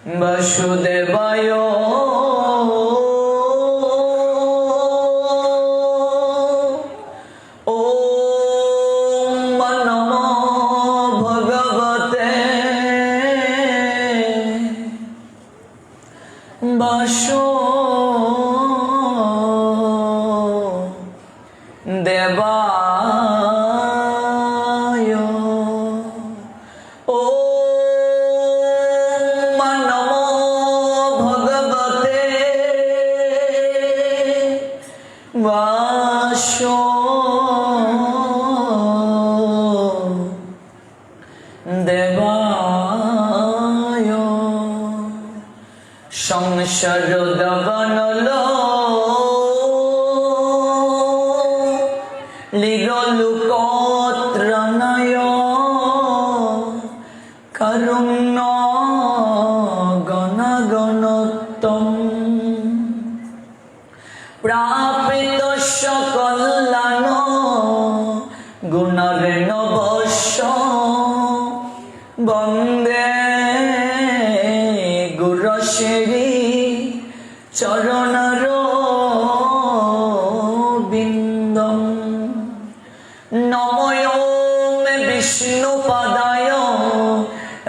বাসুদেবায় ওম নমো ভগবতে বাসুদেবায় ওম নমো ভগবতে বাসুদেবায় সংসার দগনল লিরলুকত্রণয় কারুণ্য গণগণোত্তম প্রাপিত সকল্যাণ গুণর্ণবস্য বন্দে গুরশ্রী চরণর বিন্দম নমোম বিষ্ণুপদায়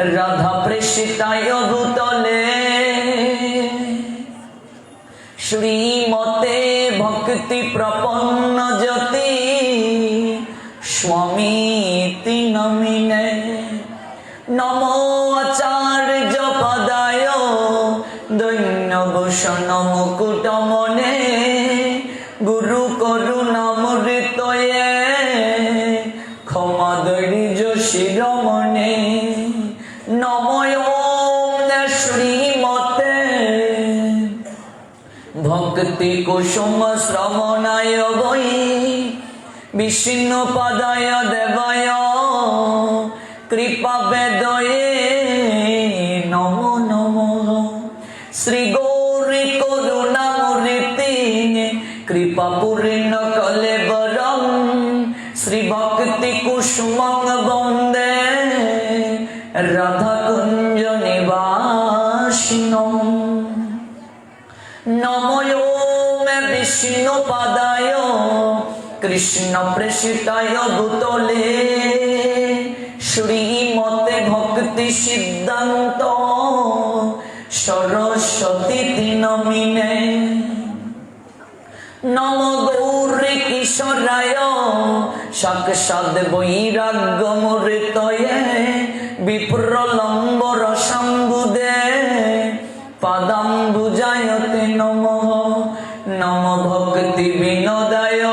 রাধা প্রেষিতায় ভূতলে শ্রীমতে ভক্তি প্রপন্ন জ্যোতি স্বামীতি নমিনে নমো আচার্য পদায় দৈন্যভূষণ মুকুটমনে গুরু করুণামৃতয়ে ক্ষমাদৈর্য শিরমণে নমোম শ্রীমতে ভক্তি কুসুম শ্রবণায় বৈ বিষ্ণুপদায় দেবায় কৃপা বেদয়ে নমো নমঃ শ্রী গৌরী করুণামূর্তি কৃপা পূর্ণ কলেবরম শ্রী ভক্তি কুসুমং বন্দে রাধা কুঞ্জ নিবাসিনম নমোম বিষ্ণুপদায় কৃষ্ণ প্রেষিতায় ভূতলে শ্রীমতে ভক্তি সিদ্ধান্ত সরস্বতী নমিনে নম গৌরী কিশোরায় সাক্ষাৎ বৈরাগ্য মূর্তয়ে বিপ্রলম্বর সম্বুদে পাদাম্বুজায়তে নমঃ নম ভক্তি বিনোদায়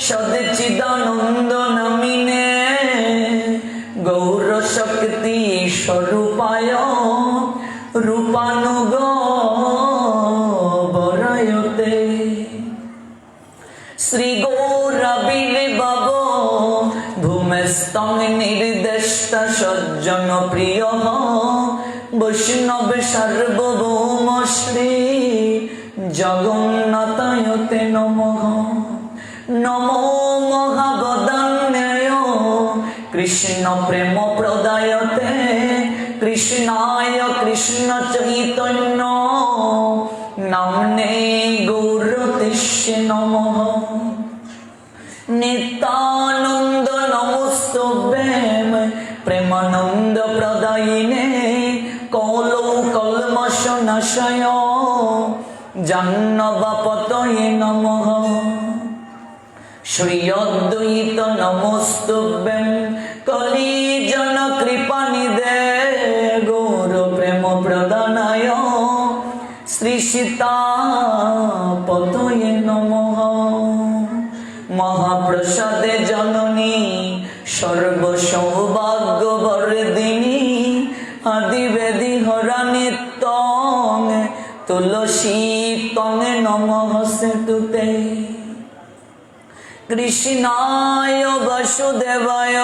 সদচিদানন্দ নামিনে গৌর শক্তি স্বরূপায় রূপানুগ বরায়তে শ্রী গৌরবির্ভব ভূমেস্তং নির্দেষ্ট সজ্জন প্রিয় বৈষ্ণব সার্বভৌম শ্রী জগন্নাথায়তে নমঃ নমো মহাবদান্যায় কৃষ্ণ প্রেম প্রদায়তে কৃষ্ণায় কৃষ্ণ চৈতন্য নামনে গৌরতিষ্যে নমঃ নিত্যানন্দ নমস্তুভ্যং প্রেমানন্দ প্রদায়িনে কৌলো কলমশ নাশয় জাহ্নবপতয়ে নমঃ শ্রী অদ্বৈত নমস্তুভ্যং কলিজন কৃপানিধে গৌর প্রেম প্রদানায় শ্রী সীতাপতয়ে নমঃ মহাপ্রসাদে জননী সর্বসৌভাগ্য বর্ধিনী আদিবেদি হরা নিত্যং তুলসী তং নমঃ সেতুতে কৃষ্ণায় বাসুদেবায়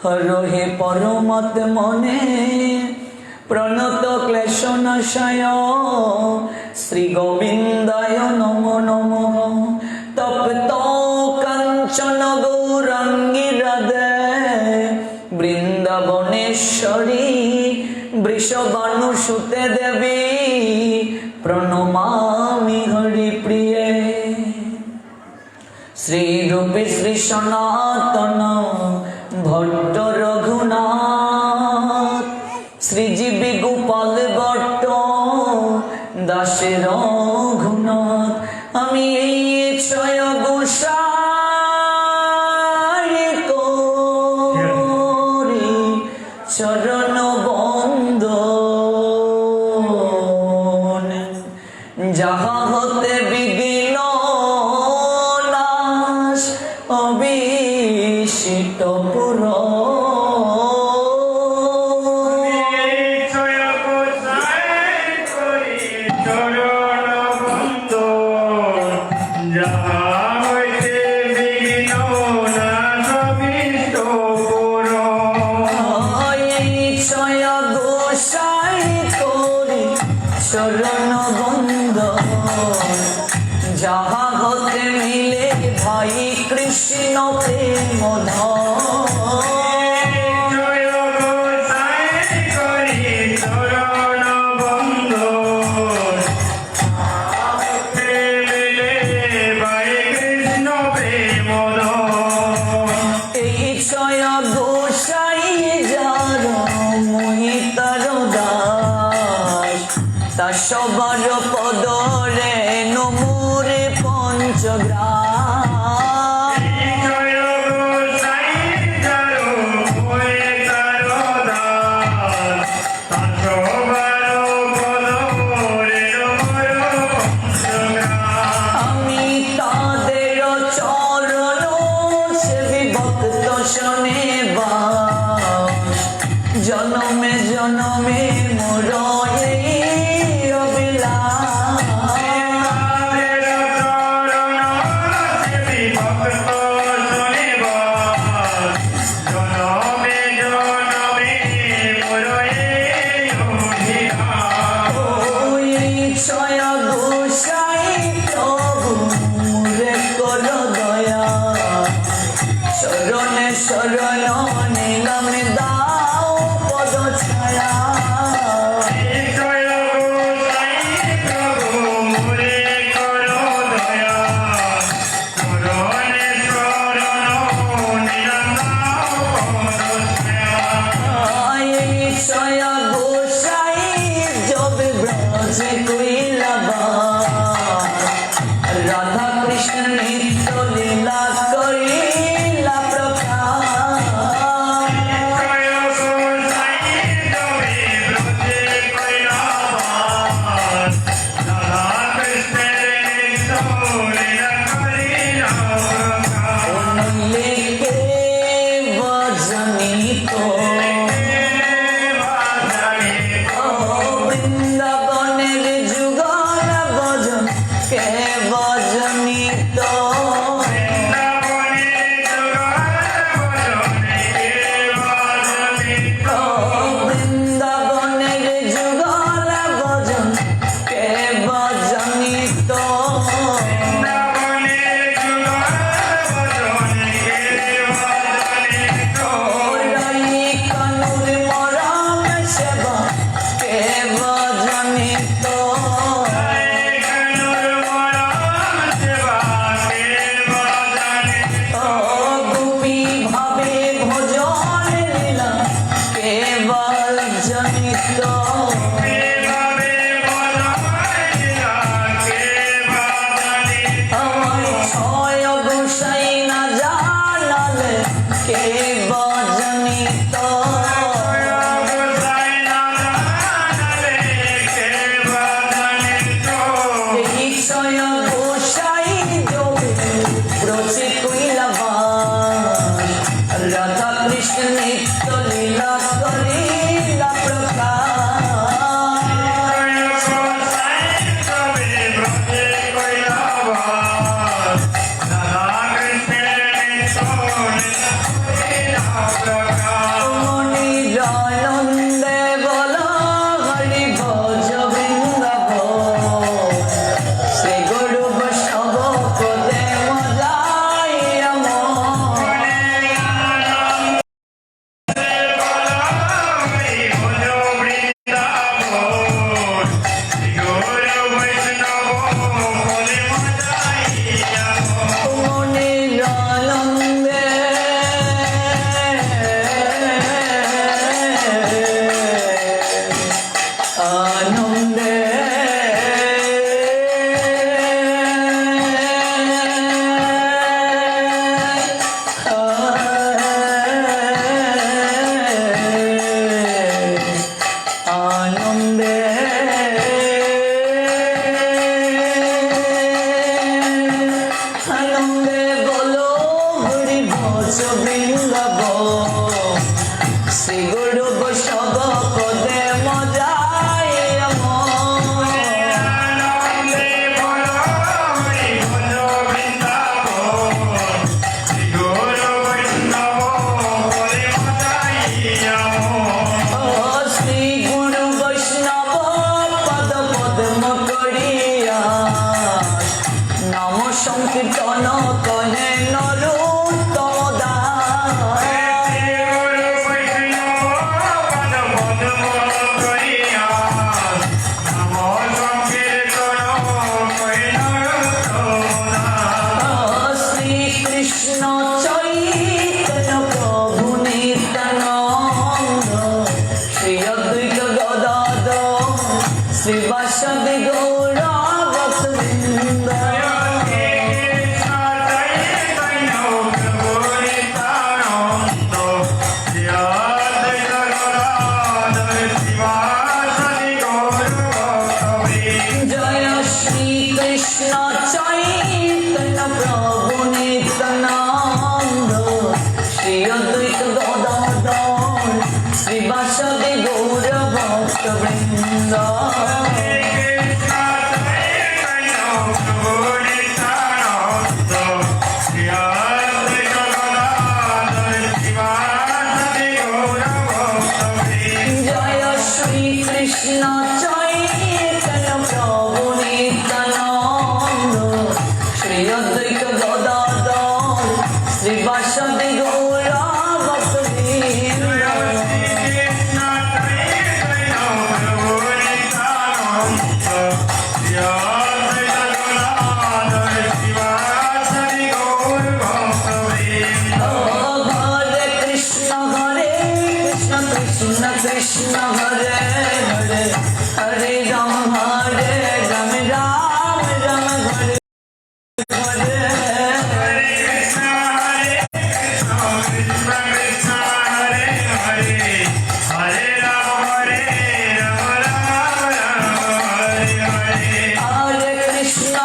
হরহে পরমাত্মনে প্রণত ক্লেশনাশায় শ্রী গোবিন্দায় নমো নমঃ তপ্ত কাঞ্চন গৌরাঙ্গী রাধে বৃন্দ পরমেশ্বরী বৃষভানুসুতে দেবী প্রণমামি হরিপ্রিয়ে শ্রীরূপী শ্রী সনাতন ভট্ট রঘুনাথ শ্রীজীবী গোপাল ভট্ট দাসে রঘুনাথ আমি এই ছয় গোসাই করি চরণ বন্দন যাহা হতে বিঘ্ন নাশ অবিশিষ্ট পুরা চরণ বন্ধ যাহা হতে মিলে ভাই কৃষ্ণ প্রেম এই ছয় গোসাই যার মোহিতার দাস তা সবার পদরে নমুরে পঞ্চগ্রাম আমি তাদের চরণ সেবি ভক্ত শোনে জনমে জনমে মোর শরণ নিলাম দাও পদ ছায়া গোসাই যবে ব্রজে কইলাবা রাধা কৃষ্ণ নিত্য লীলা করিলা বৃন্দাবনের যুগল ভজন কে ভজনিত বৃন্দাবনের যুগল ভজন কে ভজনিত রাধা কৃষ্ণ নিত্য লীলা করিলা মনিরানন্দে বল হরি ভজ বৃন্দাব শ্রী গুরু বৈষ্ণব পদে মজাইয়া অদ্বৈত গদাধর শ্রীবাসাদি গৌর ভক্ত বৃন্দ জয় শ্রী কৃষ্ণ চৈতন্য প্রভু নিত্যানন্দ শ্রী অদ্বৈত গদাধর শ্রীবাসাদি গৌর ভক্ত বৃন্দ হরে কৃষ্ণ কৃষ্ণ কৃষ্ণ হরে হরে হরে রাম রাম রাম হরে হরে हरे कृष्ण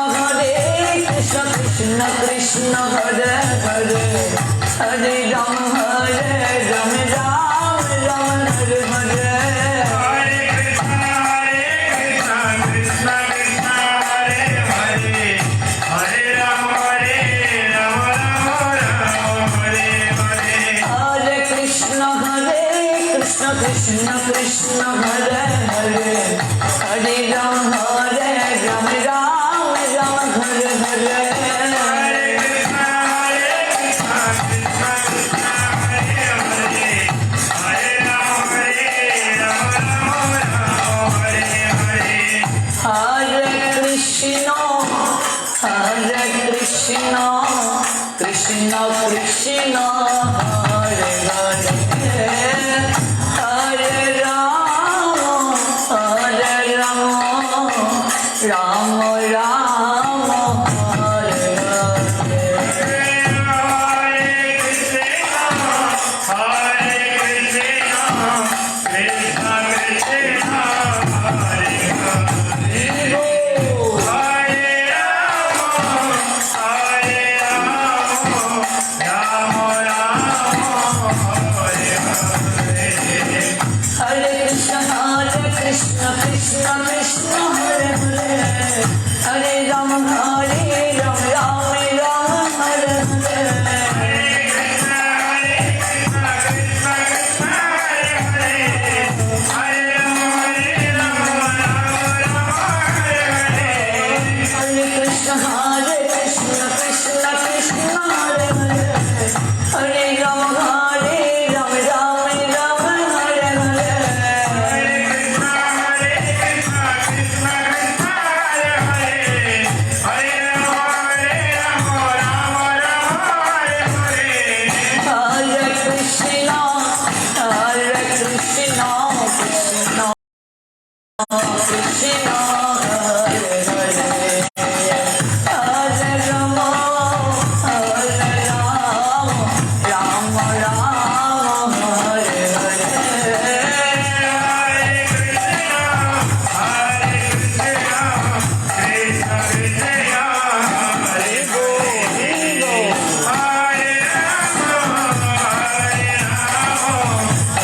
कृष्ण कृष्ण हरे हरे हरे राम राम राम हरे हरे हरे कृष्ण कृष्ण कृष्ण हरे हरे हरे राम राम राम हरे हरे हरे कृष्ण कृष्ण कृष्ण हरे हरे हरे राम राम राम हरे हरे हरे कृष्ण कृष्ण कृष्ण हरे हरे हरे राम राम राम हरे हरे हरे कृष्ण कृष्ण कृष्ण हरे हरे हरे राम राम राम हरे हरे हरे कृष्ण कृष्ण कृष्ण हरे हरे हरे राम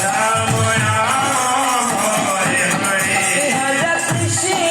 राम राम हरे हरे हरे कृष्ण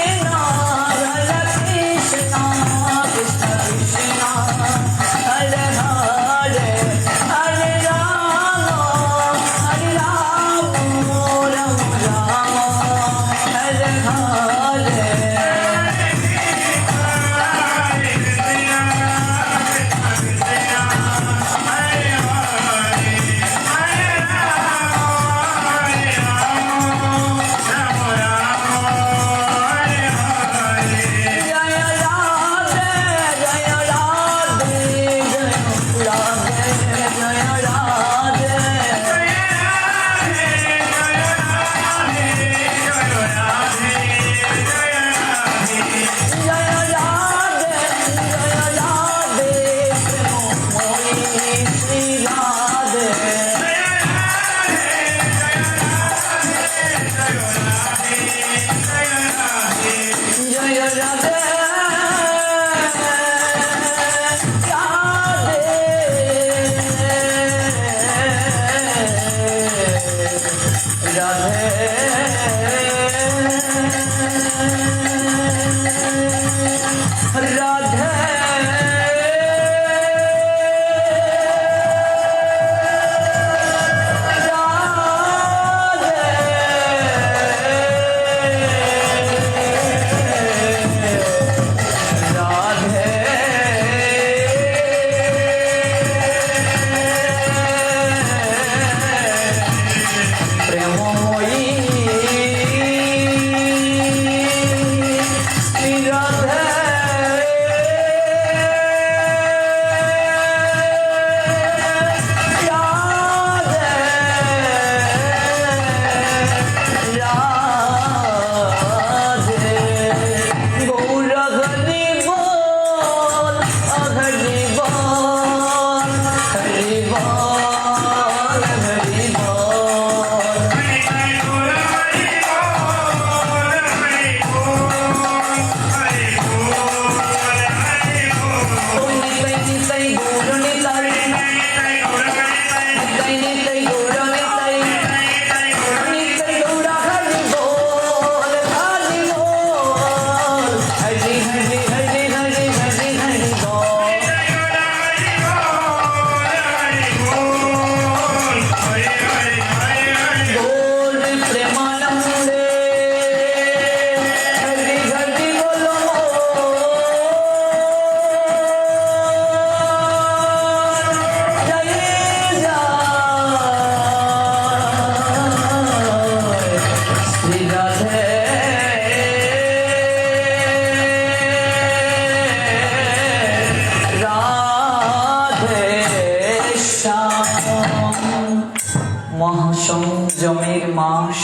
মহাসংযমের মাস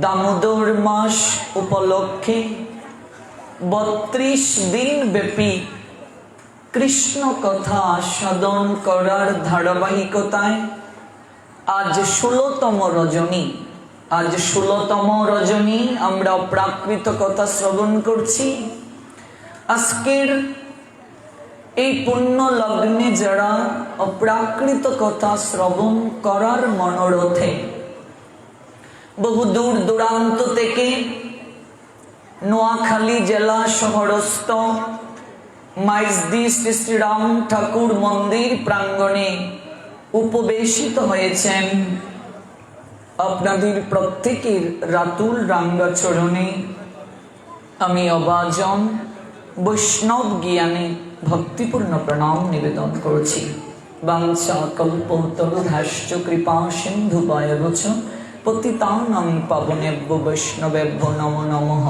দামোদর মাস উপলক্ষে 32 দিন ব্যাপী কৃষ্ণ কথা আস্বাদন করার ধারাবাহিকতায় আজ 16তম রজনী আমরা অপ্রাকৃত কথা শ্রবণ করছি। আজকের এই পুণ্য লগ্নে যারা অপ্রাকৃত কথা শ্রবণ করার মনোরথে বহু দূর দূরান্ত থেকে নোয়াখালী জেলা শহরস্থ মাইজদি শ্রী শ্রীরাম ঠাকুর মন্দির প্রাঙ্গণে উপবেশিত হয়েছেন, আপনাদের প্রত্যেকের রাতুল রাঙ্গা চরণে আমি অবাজন বৈষ্ণব জ্ঞানে ভক্তিপূর্ণ প্রণাম নিবেদন করছি। বাঞ্ছা কল্পতরুধাশ্চ কৃপা সিন্ধুভয়বচ পতিতানাং পাবনেভ্য বৈষ্ণবেভ্য নমো নমঃ।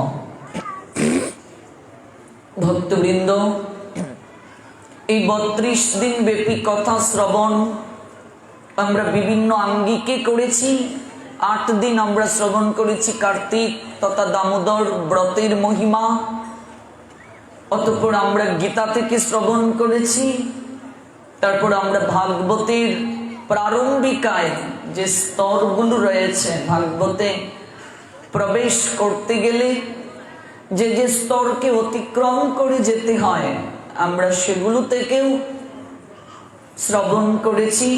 ভক্তবৃন্দ, এই 32 দিন ব্যাপী কথা শ্রবণ আমরা বিভিন্ন আঙ্গিকে করেছি। 8 দিন আমরা শ্রবণ করেছি কার্তিক তথা দামোদর ব্রতের মহিমা, অতঃপর আমরা গীতা থেকে শ্রবণ করেছি। তারপর আমরা ভাগবতের প্রারম্ভিকায় যে স্তরগুলো রয়েছে, ভাগবতে প্রবেশ করতে গেলে যে যে স্তরকে অতিক্রম করে যেতে হয় আমরা সেগুলো থেকেও শ্রবণ করেছি,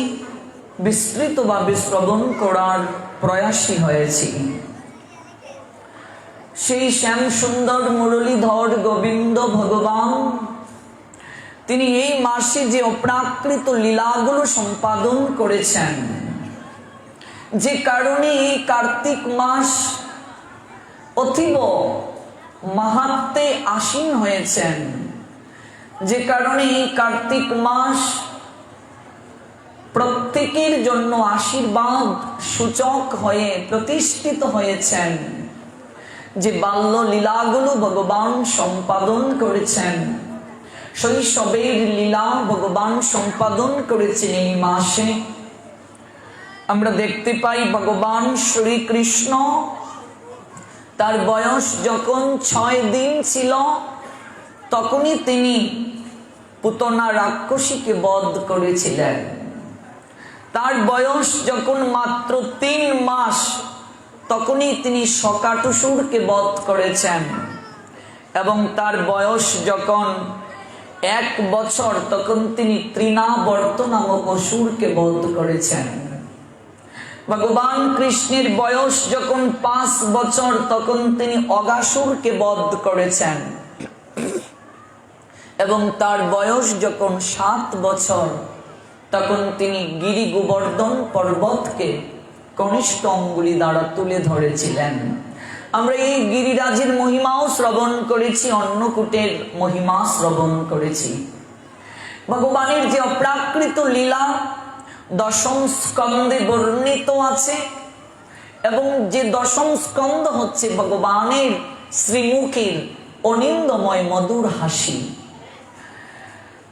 বিস্তৃতভাবে শ্রবণ করার প্রয়াসী হয়েছি। সেই শ্যাম সুন্দর মুরলীধর গোবিন্দ ভগবান তিনি এই মাসে যে অপ্রাকৃত লীলাগুলো সম্পাদন করেছেন, যে কারণে এই কার্তিক মাস অতীব মাহাত্ম্যে আসীন হয়েছেন, যে কারণে এই কার্তিক মাস প্রত্যেকের জন্য আশীর্বাদ সূচক হয়ে প্রতিষ্ঠিত হয়েছেন, যে বাল্য লীলাগুলো ভগবান সম্পাদন করেছেন, শৈশবের লীলা ভগবান সম্পাদন করেছেন এই মাসে। আমরা দেখতে পাই ভগবান শ্রীকৃষ্ণ তার বয়স যখন 6 দিন ছিল তখনই তিনি পুতনা রাক্ষসীকে বধ করেছিলেন। তার বয়স যখন মাত্র 3 মাস তখনই তিনি শকাটুসুরকে বধ করেছেন, এবং তার বয়স যখন 1 বছর তখন তিনি তৃণাবর্ত নামক অসুরকে বধ করেছেন। ভগবান কৃষ্ণের বয়স যখন 5 বছর তখন তিনি অগাসুরকে বধ করেছেন, এবং তার বয়স যখন 7 বছর তখন তিনি গিরি গোবর্ধন পর্বতকে কনিষ্ঠ অঙ্গুলি দ্বারা তুলে ধরেছিলেন। আমরা এই গিরিরাজের মহিমাও শ্রবণ করেছি, অন্নকূটের মহিমা শ্রবণ করেছি। ভগবানের যে অপ্রাকৃত লীলা 10ম স্কন্ধে বর্ণিত আছে, এবং যে 10ম স্কন্ধ হচ্ছে ভগবানের শ্রীমুখের অনিন্দময় মধুর হাসি।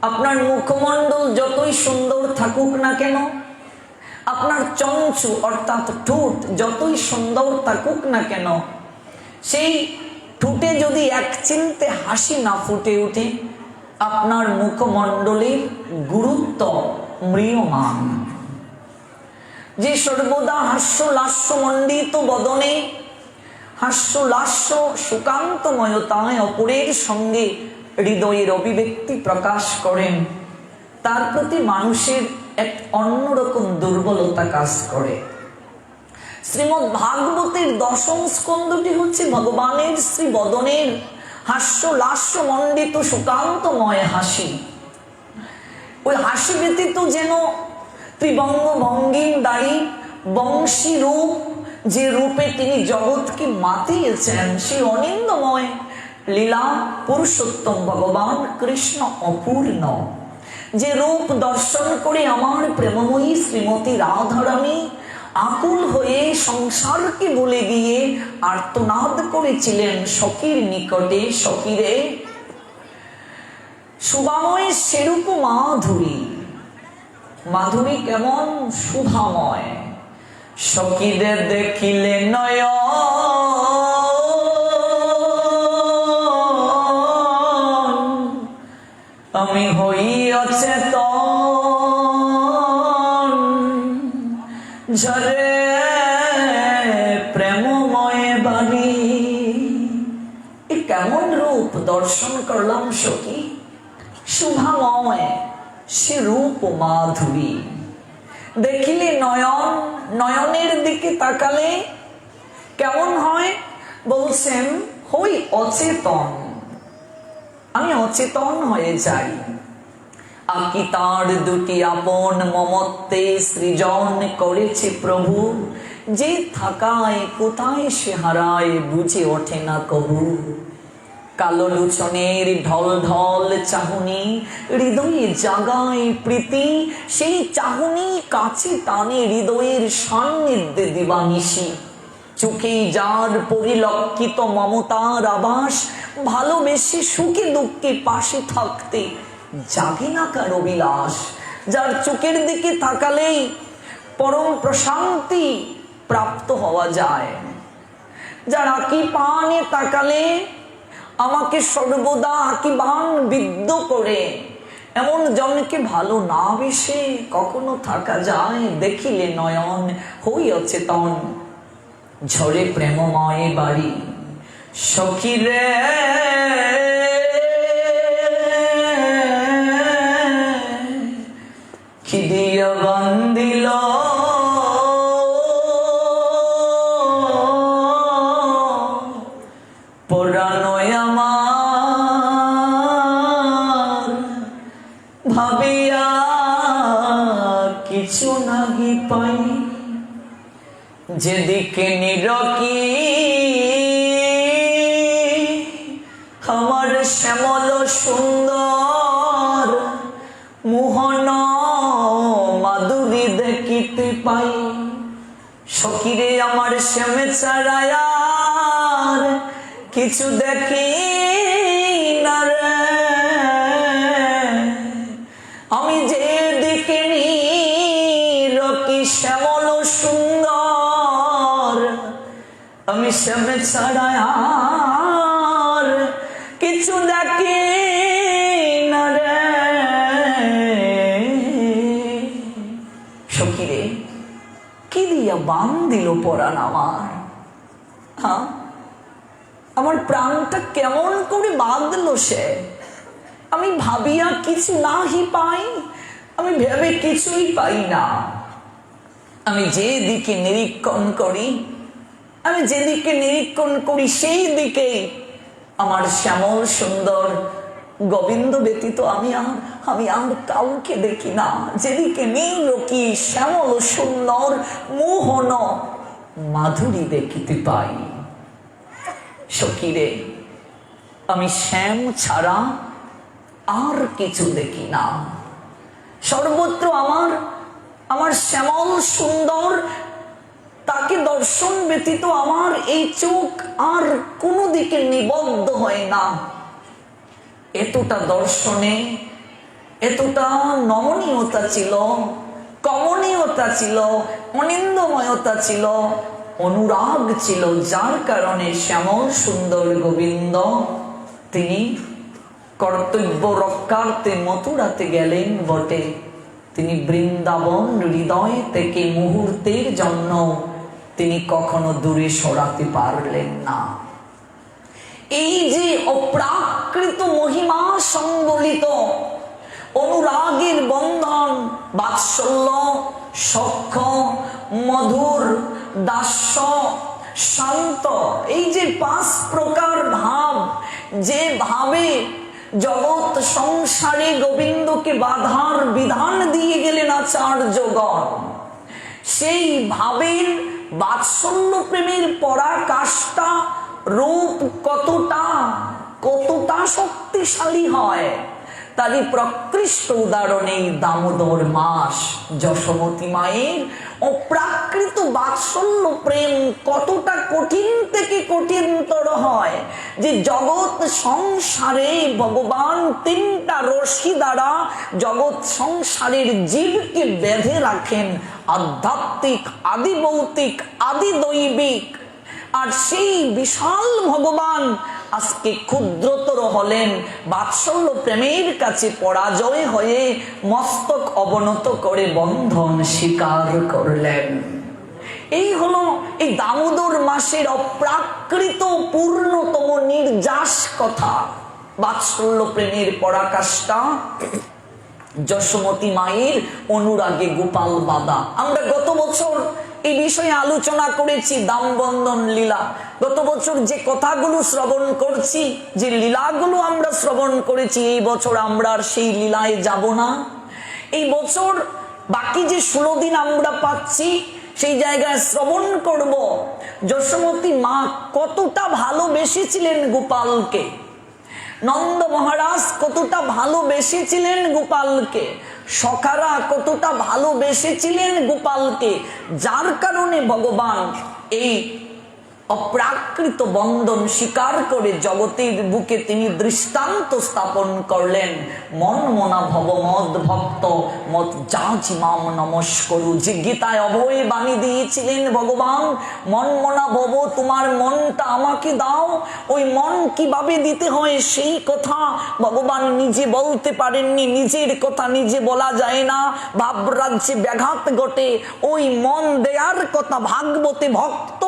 আপনার মুখমণ্ডল যতই সুন্দর থাকুক না কেন, আপনার চঞ্চু অর্থাৎ ঠোঁট যতই সুন্দর থাকুক না কেন, সেই ঠোঁটে যদি এক চিলতে হাসি না ফুটে ওঠে, আপনার মুখমণ্ডলের গুরুত্ব ম্রিয়মান। যে সর্বদা হাস্যলাস্য মণ্ডিত বদনে হাস্যলাস্য সুকান্তময়তায় অপরের সঙ্গে হৃদয়ের অভিব্যক্তি প্রকাশ করেন, তার প্রতি মানুষের এক অন্যরকম দুর্বলতা কাজ করে। শ্রীমদ্ ভাগবতের 10ম স্কন্ধটি হচ্ছে ভগবানের শ্রী বদনের হাস্যলাস্য মণ্ডিত সুকান্তময় হাসি। ওই হাসি ব্যতীত যেন ত্রিবঙ্গ ভঙ্গিম দাড়ি বংশী রূপ, যে রূপে তিনি জগৎকে মাতিয়েছেন, সেই অনিন্দময় লীলা পুরুষোত্তম ভগবান কৃষ্ণ অপূর্ণ। যে রূপ দর্শন করে আমার প্রেমময়ী শ্রীমতী রাধারানী আকুল হয়ে সংসারকে ভুলে গিয়ে আর্তনাদ করেছিলেন সখীর নিকটে, সখীরে সুবাময় সেরূপ মাধুরী। মাধুরী কেমন শুভাময়। সখীদের দেখিলে নয়ন আমি হই অচেতন, ঝরে প্রেমময় বাড়ি। এ কেমন রূপ দর্শন করলাম সখী, শুভাময় সে রূপ মাধুরী। দেখিলে নয়ন, নয়নের দিকে তাকালে কেমন হয়? বলছেন হই অচেতন, আমি অচেতন হয়ে যাই। আকি তার দুটি আপন মমত্বে সৃজন করেছে প্রভু, যে থাকায় কোথায় সে হারায় বুঝে ওঠে না কবু। কালো লুচনের ঢল ঢল চাহনি হৃদয়ে জাগায় প্রীতি, সেই চাহনি কাছে টানে হৃদয়ের সান্নিধ্যে দিবানিশি। চোখে যার পরিলক্ষিত মমতার আভাস, ভালোবেসে সুখে দুঃখে পাশে থাকতে জাগে না কার অভিলাষ। যার চোখের দিকে তাকালেই পরম প্রশান্তি প্রাপ্ত হওয়া যায়, যার আঁকি পানে তাকালে আমাকে সর্বদা আঁকিবান বিদ্ধ করে, এমন জনকে ভালো না বেশে কখনো থাকা যায়? দেখিলে নয়ন হই অচেতন, ঝরে প্রেমময় বাড়ি। সখী রে কি দিয়া বান্দিল পরাণয় আমার, ভাবিয়া কিছু নাহি পাই। যেদিকে নিরকি আমার শ্যামল সুন্দর মোহন মাধুরী দেখিতে পাই। সখীরে আমার শ্যামে ছাড়ায়ার কিছু দেখি না রে। আমি যেদিকে নিরকি শ্যামল সুন্দর, আমি শ্যামে ছাড়ায়ার কিছু দেখি না রে। সখীরে কি দিয়া বান দিল পরাণ আমার, হ্যাঁ আমার প্রাণটা কেমন করে বাঁধলো সে। আমি ভাবিয়া কিছু নাহি পাই, আমি ভেবে কিছুই পাই না। আমি যেদিকে নিরীক্ষণ করি, আমি যেদিকে নিরীক্ষণ করি সেই দিকে আমার শ্যামল সুন্দর গোবিন্দ ব্যতীত আমি আর কাউকে দেখি না। যেদিকে নীলকি শ্যামল সুন্দর মোহন মাধুরী দেখিতে পাই। সখীরে আমি শ্যাম ছাড়া আর কিছু দেখি না। সর্বত্র আমার শ্যামল সুন্দর তাকে দর্শন ব্যতীত আমার এই চোখ আর কোনো দিকে নিবদ্ধ হয় না। এতটা দর্শনে এতটা নমনীয়তা ছিল, কমনীয়তা ছিল, অনিন্দময়তা ছিল, অনুরাগ ছিল, যার কারণে শ্যামল সুন্দর গোবিন্দ তিনি কর্তব্য রক্ষার্থে মথুরাতে গেলেন বটে, তিনি বৃন্দাবন হৃদয় থেকে মুহূর্তের জন্য তিনি কখনো দূরে সরাতে পারলেন না। এই যে অপ্রাকৃত মহিমা সংবলিত অনুরাগের বন্ধন, বাৎসল্য, সখ্য, মধুর, দাস্য, শান্ত, এই যে 5 প্রকার ভাব, যে ভাবে জগৎ সংসারে গোবিন্দকে বাধার বিধান দিয়ে গেলেন আচার্যগণ, সেই ভাবের বাৎসল্য প্রেমের পরাকাষ্ঠা রূপ কতটা শক্তিশালী হয়, তারই প্রকৃষ্ট উদাহরণ এই দামোদর মাস। যশোমতী মায়ের অপ্রাকৃত বাৎসল্য প্রেম কতটা কঠিন থেকে কঠিনতর হয় যে জগৎ সংসারে ভগবান তিনটা রশি দ্বারা জগৎ সংসারের জীবকে বেঁধে রাখেন, আধ্যাত্মিক, আদি ভৌতিক, আদি দৈবিক। আর সেই বিশাল ভগবান আজকে ক্ষুদ্রতর হলেন, বাৎসল্য প্রেমের কাছে পরাজয় হয়ে মস্তক অবনত করে বন্ধন স্বীকার করলেন। এই হলো এই দামোদর মাসের অপ্রাকৃত পূর্ণতম নির্যাস কথা, বাৎসল্য প্রেমের পরাকাষ্ঠা যশোমতী মায়ের অনুরাগে গোপাল বাদা। আমরা গত বছর এই বিষয়ে আলোচনা করেছি, দামবন্ধন লীলা। গত বছর যে কথাগুলো শ্রবণ করছি, যে লীলাগুলো আমরা শ্রবণ করেছি, এই বছর আমরা আর সেই লীলায় যাব না। এই বছর বাকি যে 16 দিন আমরা পাচ্ছি, সেই জায়গায় শ্রবণ করব যশোমতী মা কতটা ভালোবেসেছিলেন গোপালকে, নন্দ মহারাজ কতটা ভালোবেসেছিলেন গোপালকে, সখারা কতটা ভালোবেসেছিলেন গোপালকে, যার কারণে ভগবান এই অপ্রাকৃত বন্ধন স্বীকার করে জগতের বুকে তিনি দৃষ্টান্ত স্থাপন করলেন। মন মনা ভব মদ ভক্ত মত যাচি মাম নমস্করু, যে গীতায় অভয় বাণী দিয়েছিলেন ভগবান, মন মনা ভব, তোমার মনটা আমাকে দাও। ওই মন কিভাবে দিতে হয় সেই কথা ভগবান নিজে বলতে পারেননি, নিজের কথা নিজে বলা যায় না, ভাবরাজ্যে ব্যাঘাত ঘটে। ওই মন দেয়ার কথা ভাগবতে ভক্ত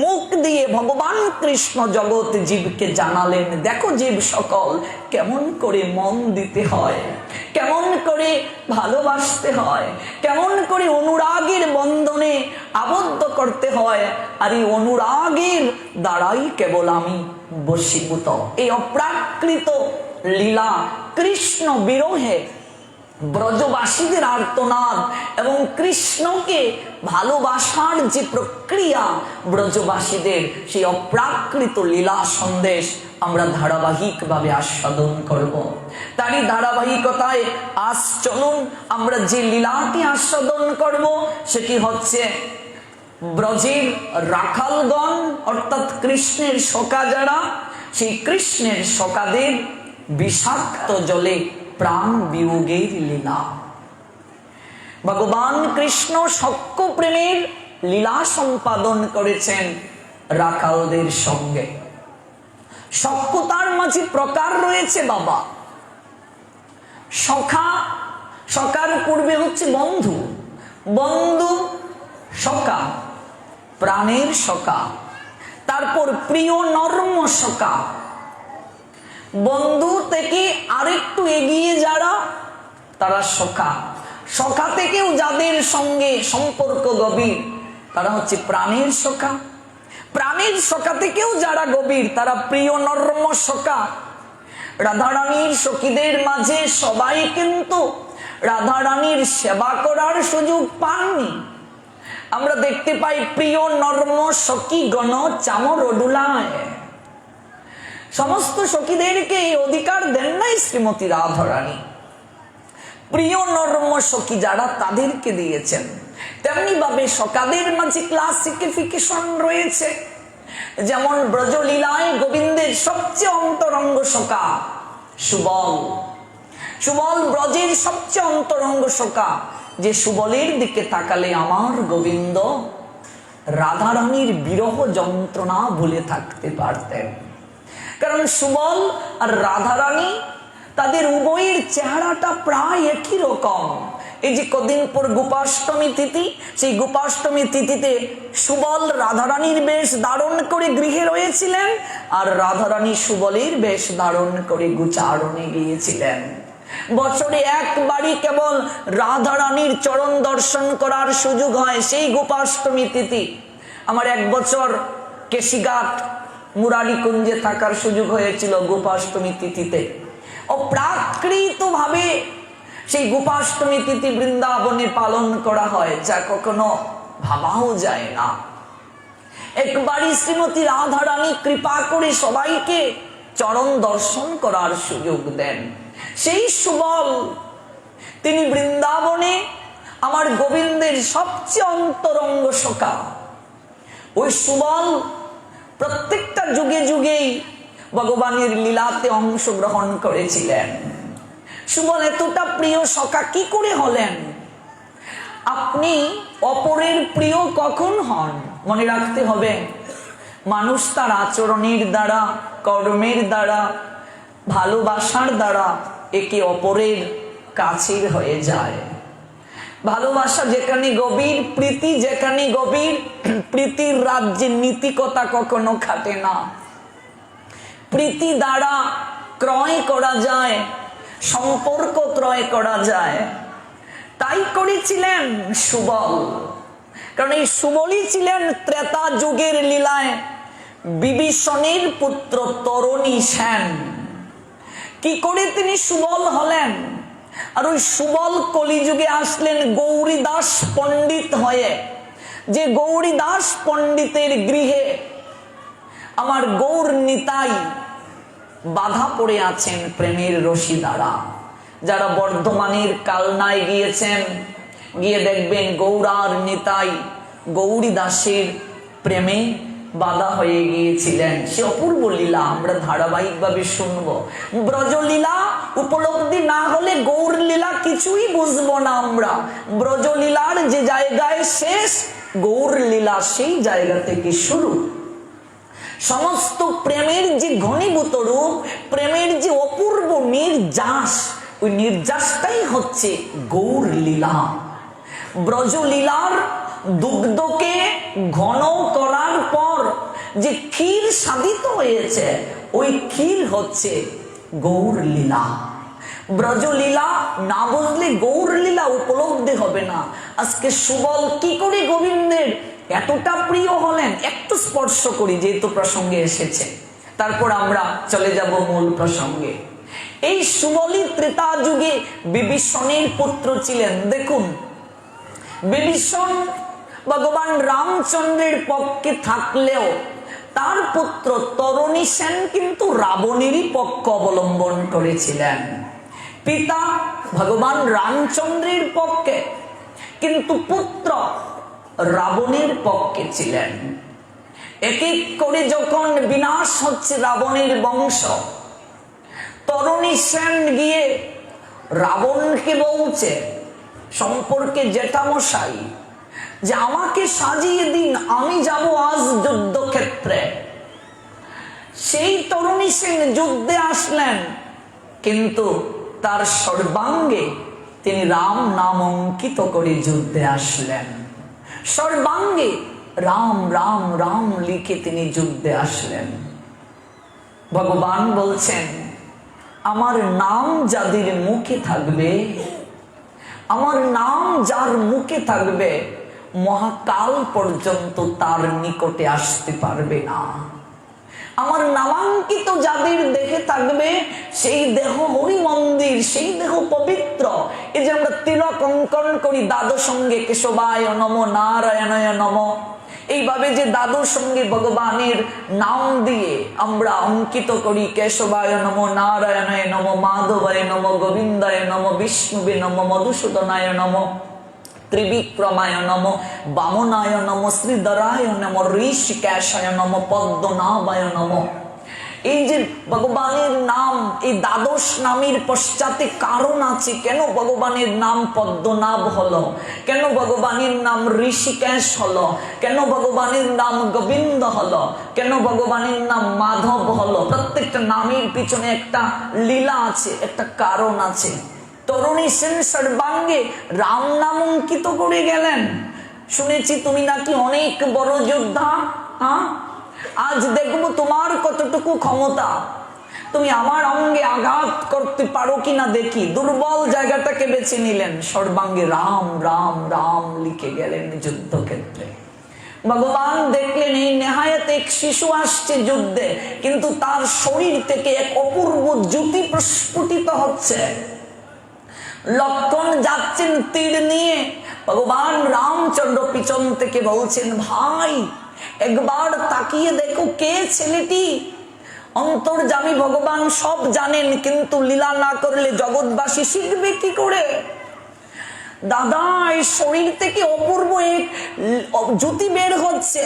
মুখ দিয়ে ভগবান কৃষ্ণ জগৎ জীবকে জানালেন। দেখো জীব সকল, কেমন করে মন দিতে হয়, কেমন করে ভালোবাসতে হয়, কেমন করে অনুরাগের বন্ধনে আবদ্ধ করতে হয়। আর এই অনুরাগের দ্বারাই কেবল আমি বশীভূত। এই অপ্রাকৃত লীলা কৃষ্ণ বিরহে ব্রজবাসীদের আর্তনাদ এবং কৃষ্ণকে ভালোবাসার যে প্রক্রিয়া ব্রজবাসীদের, সেই অপ্রাকৃত লীলা সন্দেশ আমরা ধারাবাহিকভাবে আস্বাদন করব। তারই ধারাবাহিকতায় আজ চলুন আমরা যে লীলাটি আস্বাদন করব সেটি হচ্ছে ব্রজের রাখালগণ, অর্থাৎ কৃষ্ণের সখা যারা, সেই কৃষ্ণের সখাদের বিষাক্ত জলে প্রাণ বিয়োগের লীলা। ভগবান কৃষ্ণ সখ্য প্রেমের লীলা সম্পাদন করেছেন রাখালদের সঙ্গে। সখ্যতার মাঝে প্রকার রয়েছে বাবা। সখা, সখার পূর্বে হচ্ছে বন্ধু, বন্ধু সখা, প্রাণের সখা, তারপর প্রিয় নর্ম সখা, বন্ধু থেকে আরেকটু এগিয়ে যারা তারা সখা, সখা থেকেও যাদের সঙ্গে সম্পর্ক গভীর তারা হচ্ছে প্রাণের সখা, প্রাণের সখা থেকেও যারা গভীর তারা প্রিয় নর্ম সখা। রাধারানীর সখীদের মাঝে সবাই কিন্তু রাধারানীর সেবা করার সুযোগ পাননি। আমরা দেখতে পাই প্রিয় নর্ম সখী গণ চামর ডুলায়, সমস্ত সখীদেরকে এই অধিকার দেন নাই শ্রীমতী রাধারানী। প্রিয় নর্ম সখী যারা তাদেরকে দিয়েছেন। তেমনি ভাবে সখাদের মাঝে ক্লাসিফিকেশন রয়েছে, যেমন ব্রজলীলায় গোবিন্দের সবচেয়ে অন্তরঙ্গ সখা সুবল। সুবল ব্রজের সবচেয়ে অন্তরঙ্গ সখা, যে সুবলের দিকে তাকালে আমার গোবিন্দ রাধারানীর বিরহ যন্ত্রণা ভুলে থাকতে পারতেন। কারণ সুবল আর রাধারানী তাদের উভয়ের চেহারাটা প্রায় একই রকম। এই যে কদিন পর গোপাষ্টমী তিথি, সেই গোপাষ্টমী তিথিতে সুবল রাধারানীর বেশ ধারণ করে গৃহে রয়েছিলেন, আর রাধারানী সুবলের বেশ ধারণ করে গোচারণে গিয়েছিলেন। বছরে একবারই কেবল রাধারানীর চরণ দর্শন করার সুযোগ হয়, সেই গোপাষ্টমী তিথি। আমার এক বছর কেশিঘাট মুরারিকুঞ্জে থাকার সুযোগ হয়েছিল গোপাষ্টমী তিথিতে। অপ্রাকৃত ভাবে সেই গোপাষ্টমী তিথি বৃন্দাবনে পালন করা হয়, যা কখনো ভাবাও যায় না। একবারই শ্রীমতী রাধারানী কৃপা করে সবাইকে চরণ দর্শন করার সুযোগ দেন। সেই সুবল তিনি বৃন্দাবনে আমার গোবিন্দের সবচেয়ে অন্তরঙ্গ সখা। ওই সুবল প্রত্যেকটা যুগে যুগেই ভগবানের লীলাতে অংশগ্রহণ করেছিলেন। সুবল এতটা প্রিয় সখা কি করে হলেন? আপনি অপরের প্রিয় কখন হন? মনে রাখতে হবে, মানুষ তার আচরণের দ্বারা, কর্মের দ্বারা, ভালোবাসার দ্বারা একে অপরের কাছের হয়ে যায়। ভালোবাসা যেখানে গভীর, প্রীতি যেখানে গভীর, প্রীতির রাজ্যে নীতিকতা কখনো খাটে না। প্রীতি দ্বারা ক্রয় করা যায়, সম্পর্ক ক্রয় করা যায়। তাই করেছিলেন সুবল, কারণ এই সুবলই ছিলেন ত্রেতা যুগের লীলায় বিভীষণের পুত্র তরণী সেন। কি করে তিনি সুবল হলেন? আর ওই সুবল কলিযুগে আসলেন গৌরীদাস পণ্ডিত হয়ে। যে গৌরীদাস পণ্ডিতের গৃহে আমার গৌর নিতাই বাধা পড়ে আছেন প্রেমের রশি দ্বারা। যারা বর্ধমানের কালনায় গিয়েছেন, গিয়ে দেখবেন গৌরার নিতাই গৌরী দাসের প্রেমে বাধা হয়ে গিয়েছিলেন। সে অপূর্ব লীলা আমরা ধারাবাহিকভাবে শুনবো। ব্রজলীলা উপলব্ধি না হলে গৌর লীলা কিছুই বুঝবো না আমরা। ব্রজলীলার যে জায়গায় শেষ, গৌর লীলা সেই জায়গা থেকে শুরু। সমস্ত প্রেমের যে ঘনীভূত রূপ, প্রেমের যে অপূর্ব নির্যাস, ওই নির্যাসটাই হচ্ছে গৌর লীলা। ব্রজলীলার দুগ্ধকে ঘন করার পর যে ক্ষীর সাধিত হয়েছে, ওই ক্ষীর হচ্ছে গৌর লীলা। ব্রজলীলা না বুঝলে গৌর লীলা উপলব্ধি হবে না। আজকে সুবল কি করে গোবিন্দের এতটা প্রিয় হলেন একটু স্পর্শ করি, যেহেতু প্রসঙ্গে এসেছে, তারপর আমরা চলে যাব মূল প্রসঙ্গে। এই সুবলই ত্রেতা যুগে বিভীষণের পুত্র ছিলেন। দেখুন, বিভীষণ ভগবান রামচন্দ্রের পক্ষে থাকলেও তার পুত্র তরণী সেন কিন্তু রাবণেরই পক্ষ অবলম্বন করেছিলেন। পিতা ভগবান রামচন্দ্রের পক্ষে, কিন্তু পুত্র রাবণের পক্ষে ছিলেন। এক এক করে যখন বিনাশ হচ্ছে রাবণের বংশ, তরণী সেন গিয়ে রাবণকে বলছে সম্পর্কে জেঠামশাই যে আমাকে সাজিয়ে দিন, আমি যাব আজ যুদ্ধক্ষেত্রে। সেই তরণী সেন যুদ্ধে আসলেন, কিন্তু তার সর্বাঙ্গে তিনি রাম নাম অঙ্কিত করে যুদ্ধে আসলেন। সর্বাঙ্গে রাম রাম রাম লিখে তিনি যুদ্ধে আসলেন। ভগবান বলছেন, আমার নাম যাদের মুখে থাকবে, আমার নাম যার মুখে থাকবে, মহাকাল পর্যন্ত তার নিকটে আসতে পারবে না। আমার নামাঙ্কিত যাদের দেহে থাকবে, সেই দেহ হরি মন্দির, সেই দেহ পবিত্র। এই যে আমরা তিলক অঙ্কন করি দ্বাদশ সঙ্গে কেশবায় নম, নারায়ণায় নম, এইভাবে যে দাদুর সঙ্গে ভগবানের নাম দিয়ে আমরা অঙ্কিত করি, কেশবায় নম, নারায়ণায় নম, মাধবায় নম, গোবিন্দায় নম, বিষ্ণুবে নম, মধুসূদনায় নম, ত্রিবিক্রমায় নম, বামনায় নম, শ্রীধরায় নম, ঋষিকেশায় নম, পদ্মনাভায় নম। এই যে ভগবানের নাম, এই দ্বাদশ নামের পশ্চাতে কারণ আছে। কেন ভগবানের নাম পদ্মনাভ হলো, কেন ভগবানের নাম ঋষিকেশ হলো, কেন ভগবানের নাম গোবিন্দ হলো, কেন ভগবানের নাম মাধব হলো? প্রত্যেকটা নামের পিছনে একটা লীলা আছে, একটা কারণ আছে। তরুণী সেন সর্বাঙ্গে রাম নাম অঙ্কিত করে গেলেন। শুনেছি তুমি নাকি অনেক বড় যোদ্ধা, হ্যাঁ? আজ দেখবো তোমার কতটুকু ক্ষমতা, তুমি আমার অঙ্গে আঘাত করতে পারো কিনা দেখি। দুর্বল জায়গাটাকে বেছে নিলেন, সর্বাঙ্গে রাম রাম রাম লিখে গেলেন যুদ্ধক্ষেত্রে। ভগবান দেখলেন এই নেহায়েত এক শিশু আসছে যুদ্ধে, কিন্তু তার শরীর থেকে এক অপূর্ব জ্যোতি প্রস্ফুটিত হচ্ছে। লক্ষণ যাচ্ছেন তীর নিয়ে, ভগবান রামচন্দ্র পিছন থেকে বলছেন, ভাই একবার তাকিয়ে দেখো কে ছেলেটি, অন্তর্যামী ভগবান সব জানেন, কিন্তু লীলা না করলে জগৎবাসী শিখবে কি করে? দাদা, এই শরীর থেকে অপূর্ব এক জ্যোতি বের হচ্ছে।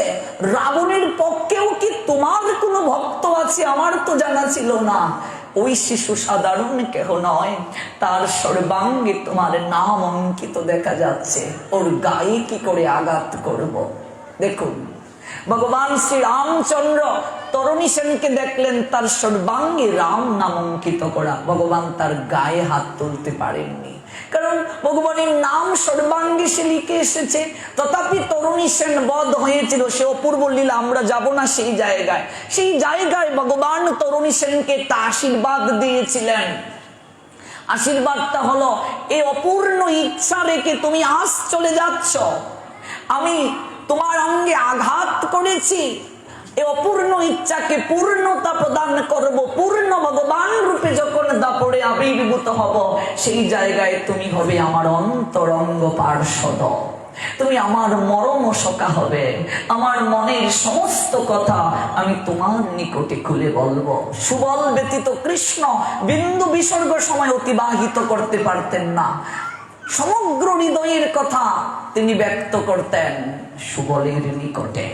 রাবণের পক্ষেও কি তোমার কোনো ভক্ত আছে? আমার তো জানা ছিল না। ওই শিশু সাধারণ কেহ নয়, তার সর্বাঙ্গে তোমার নাম অঙ্কিত দেখা যাচ্ছে। ওর গায়ে কি করে আঘাত করব? দেখুন, ভগবান শ্রী রামচন্দ্র তরুণী সেনকে দেখলেন, তার সর্বাঙ্গে রাম নাম অঙ্কিত করা। ভগবান তার গায়ে হাত তুলতে পারেননি, কারণ ভগবানের নাম সর্বাঙ্গে সে লিখে এসেছে। তথাপি তরুণী সেন বধ হয়েছিল, সে অপূর্ব লীলা, আমরা যাব না সেই জায়গায়। সেই জায়গায় ভগবান তরুণী সেনকে একটা আশীর্বাদ দিয়েছিলেন। আশীর্বাদটা হলো, এই অপূর্ণ ইচ্ছা রেখে তুমি আজ চলে যাচ্ছ, আমি তোমার অঙ্গে আঘাত করেছি, এই অপূর্ণ ইচ্ছাকে পূর্ণতা প্রদান করব। পূর্ণ ভগবান রূপে যখন দাপড়ে আবির্ভূত হব, সেই জায়গায় তুমি হবে আমার অন্তরঙ্গ পার্ষদ, তুমি আমার মরম সখা হবে। আমার মনের সমস্ত কথা আমি তোমার নিকটে খুলে বলবো। সুবল ব্যতীত কৃষ্ণ বিন্দু বিসর্গ সময় অতিবাহিত করতে পারতেন না। সমগ্র হৃদয়ের কথা তিনি ব্যক্ত করতেন সুবলের নিকটে,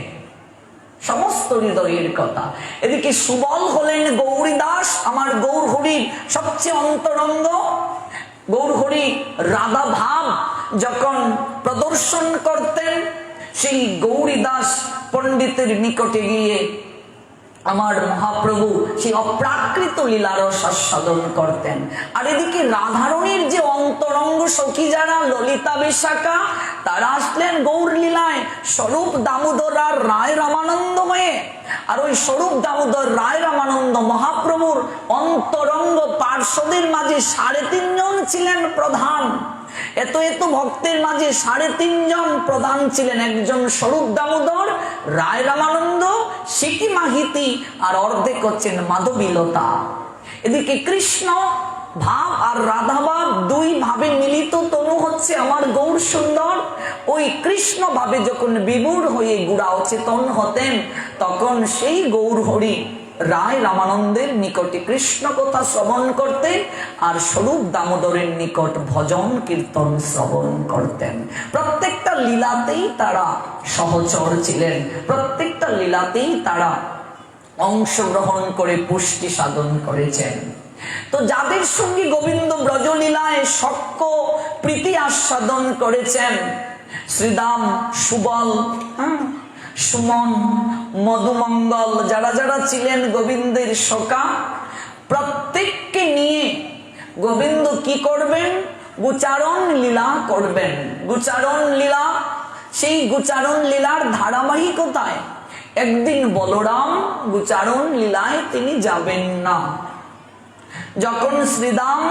সমস্ত হৃদয়ের কথা। এদিকে সুবল হলেন গৌরীদাস, আমার গৌর হরির সবচেয়ে অন্তরঙ্গ। গৌর হরি রাধা ভাব যখন প্রদর্শন করতেন, সেই গৌরীদাস পণ্ডিতের নিকটে গিয়ে আমার মহাপ্রভু সেই অপ্রাকৃত লীলার আস্বাদন করতেন। আর এদিকে রাধারণীর যে অন্তরঙ্গ সখী যারা ললিতা বিশাখা, তারা আসলেন গৌর লীলায় স্বরূপ দামোদর আর রায় রামানন্দ হয়ে। আর ওই স্বরূপ দামোদর রায় রামানন্দ মহাপ্রভুর অন্তরঙ্গ পার্শ্বদের মাঝে 3.5 জন ছিলেন প্রধান। এত এত ভক্তের মাঝে 3.5 জন প্রধান ছিলেন। একজন স্বরূপ দামোদর, রায় রামানন্দ, সিকি মাহিতি, আর অর্ধেক হচ্ছেন মাধবীলতা। এদিকে কৃষ্ণ ভাব আর রাধা ভাব দুই ভাবে মিলিত তনু হচ্ছে আমার গৌর সুন্দর। ওই কৃষ্ণ ভাবে যখন বিমূঢ় হয়ে গুড়া অচেতন হতেন, তখন সেই গৌর হরি রায় রামানন্দের নিকটে কৃষ্ণ কথা শ্রবণ করতেন, আর স্বরূপ দামোদরের নিকট ভজন কীর্তন শ্রবণ করতেন। প্রত্যেকটা লীলাতেই তারা সহচর ছিলেন, প্রত্যেকটা লীলাতেই তারা অংশগ্রহণ করে পুষ্টি সাধন করেছেন। তো যাদের সঙ্গে গোবিন্দ ব্রজলীলায় সখ্য প্রীতি আস্বাদন করেছেন, শ্রীদাম, সুবল, সুমন, মধুমঙ্গল, যারা যারা ছিলেন গোবিন্দের সখা, প্রত্যেককে নিয়ে গোবিন্দ কি করবেন? গোচারণ লীলা করবেন। গোচারণ লীলা, সেই গোচারণ লীলার ধারাবাহিকতায় একদিন বলরাম গোচারণ লীলায় তিনি যাবেন না। যখন শ্রীদাম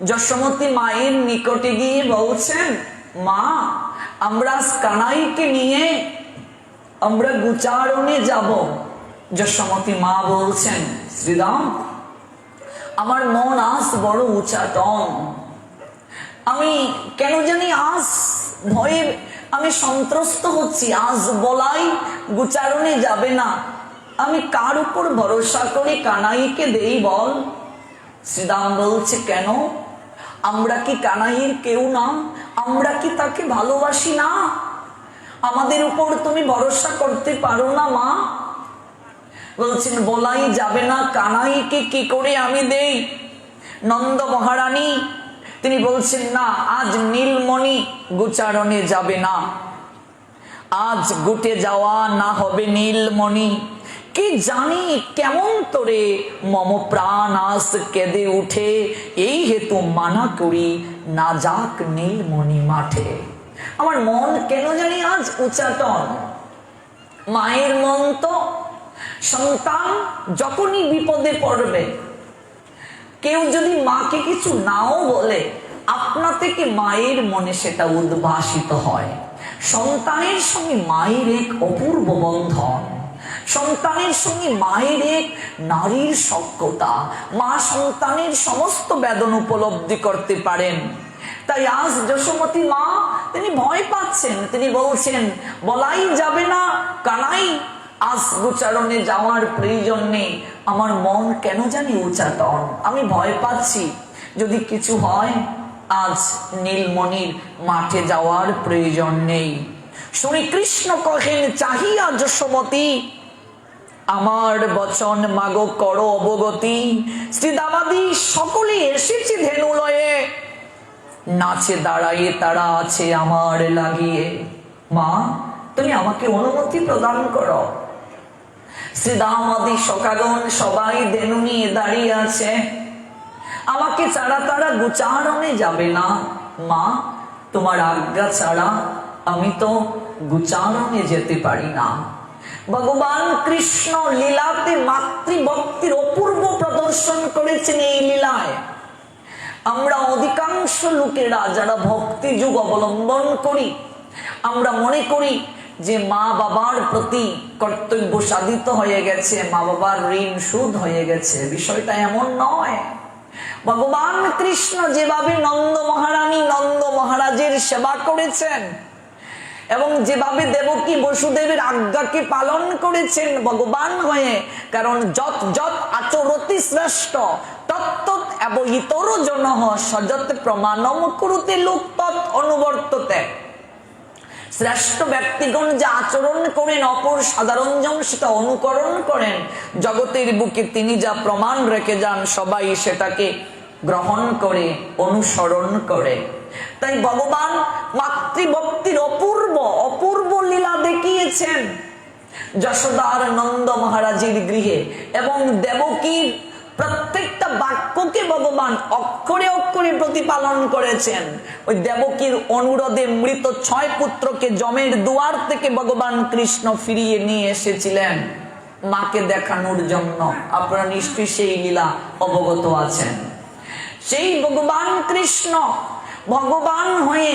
যশোমতী মায়ের নিকটে গিয়ে বলছেন, মা, আমরা কানাইকে নিয়ে আমরা গোচারণে যাব। যশোমতী মা বলছেন, শ্রীদাম, আমার মন আজ বড় উচাটন, আমি কেন জানি আজ ভয়ে আমি সন্ত্রস্ত হচ্ছি। আজ বলাই গোচারণে যাবে না, আমি কার উপর ভরসা করি কানাইকে দেই বল? শ্রীদাম বলছে, কেন? আমরা কি কানাইয়ের কেউ না? আমরা কি তাকে ভালোবাসি না? আমাদের উপর তুমি ভরসা করতে পারো না মা? বলছেন, বলাই যাবে না, কানাইকে কি করে আমি দেই? নন্দ মহারানী তিনি বলছেন, না, আজ নীলমণি গোচারণে যাবে না, আজ গুটে যাওয়া না হবে নীলমণি। কি জানি কেমন তোরে মম প্রাণ আস কেঁদে উঠে, এই হেতু মানা করি না যাক নীলমণি মাঠে। আমার মন কেন জানি আজ উচাটন। মায়ের মন তো, সন্তান যখনই বিপদে পড়বে, কেউ যদি মাকে কিছু নাও বলে, আপনা থেকে মায়ের মনে সেটা উদ্ভাসিত হয়। সন্তানের সঙ্গে মায়ের এক অপূর্ব বন্ধন, সন্তানের সঙ্গে মায়ের এক নারীর সখ্যতা। মা সন্তানের সমস্ত বেদন উপলব্ধি করতে পারেন। তাই আজ যশোমতী মা তিনি ভয় পাচ্ছেন, তিনি বলছেন, বলাই যাবে না, কানাই গোচারণে যাওয়ার প্রয়োজন নেই। আমার মন কেন জানি উচাটন, আমি ভয় পাচ্ছি যদি কিছু হয়। আজ নীলমণির মাঠে যাওয়ার প্রয়োজন নেই। শুনি কৃষ্ণ কহেন চাহিয়া যশোমতী, আমার বচন মাগো করো অবগতি। শ্রীদামাদি সকলে এসেছে ধেনুলয়ে, নাচে দাঁড়াইয়ে তারা আছে আমার লাগিয়ে। মা, তুমি আমাকে অনুমতি প্রদান করো। শ্রীদামাদি সখাগণ সবাই ধেনু নিয়ে দাঁড়িয়ে আছে, আমাকে ছাড়া তারা গোচারণে যাবে না। মা, তোমার আজ্ঞা ছাড়া আমি তো গোচারণে যেতে পারি না। ভগবান কৃষ্ণ লীলাতে মাতৃভক্তির অপূর্ব প্রদর্শন করেছেন। এই লীলায় আমরা অধিকাংশ লোকেরা যারা ভক্তি যুগ অবলম্বন করি, আমরা মনে করি যে মা বাবার প্রতি কর্তব্য সাধিত হয়ে গেছে, মা বাবার ঋণ শোধ হয়ে গেছে। বিষয়টা এমন নয়। ভগবান কৃষ্ণ যেভাবে নন্দ মহারানী নন্দ মহারাজের সেবা করেছেন এবং যেভাবে দেবকী বসুদেবের আজ্ঞাকে পালন করেছেন ভগবান হয়ে, কারণ যত যত আচরতি শ্রেষ্ঠ তত্তৎ এব ইতর জনঃ সযৎ প্রমাণম কুরুতে লোক তৎ অনুবর্ততে। শ্রেষ্ঠ ব্যক্তিগণ যা আচরণ করেন অপর সাধারণ জন সেটা অনুকরণ করেন। জগতের বুকে তিনি যা প্রমাণ রেখে যান সবাই সেটাকে গ্রহণ করে অনুসরণ করে। তাই ভগবান মাতৃভক্তির অপূর্ব অপূর্ব লীলা দেখিয়েছেন যশোদার নন্দ মহারাজের গৃহে, এবং দেবকীর প্রত্যেকটা বাক্যকে ভগবান অক্ষরে অক্ষরে প্রতিপালন করেছেন। ওই দেবকীর অনুরোধে মৃত 6 পুত্রকে যমের দুয়ার থেকে ভগবান কৃষ্ণ ফিরিয়ে নিয়ে এসেছিলেন মাকে দেখানোর জন্য। আপনারা নিশ্চয়ই সেই লীলা অবগত আছেন। সেই ভগবান কৃষ্ণ ভগবান হয়ে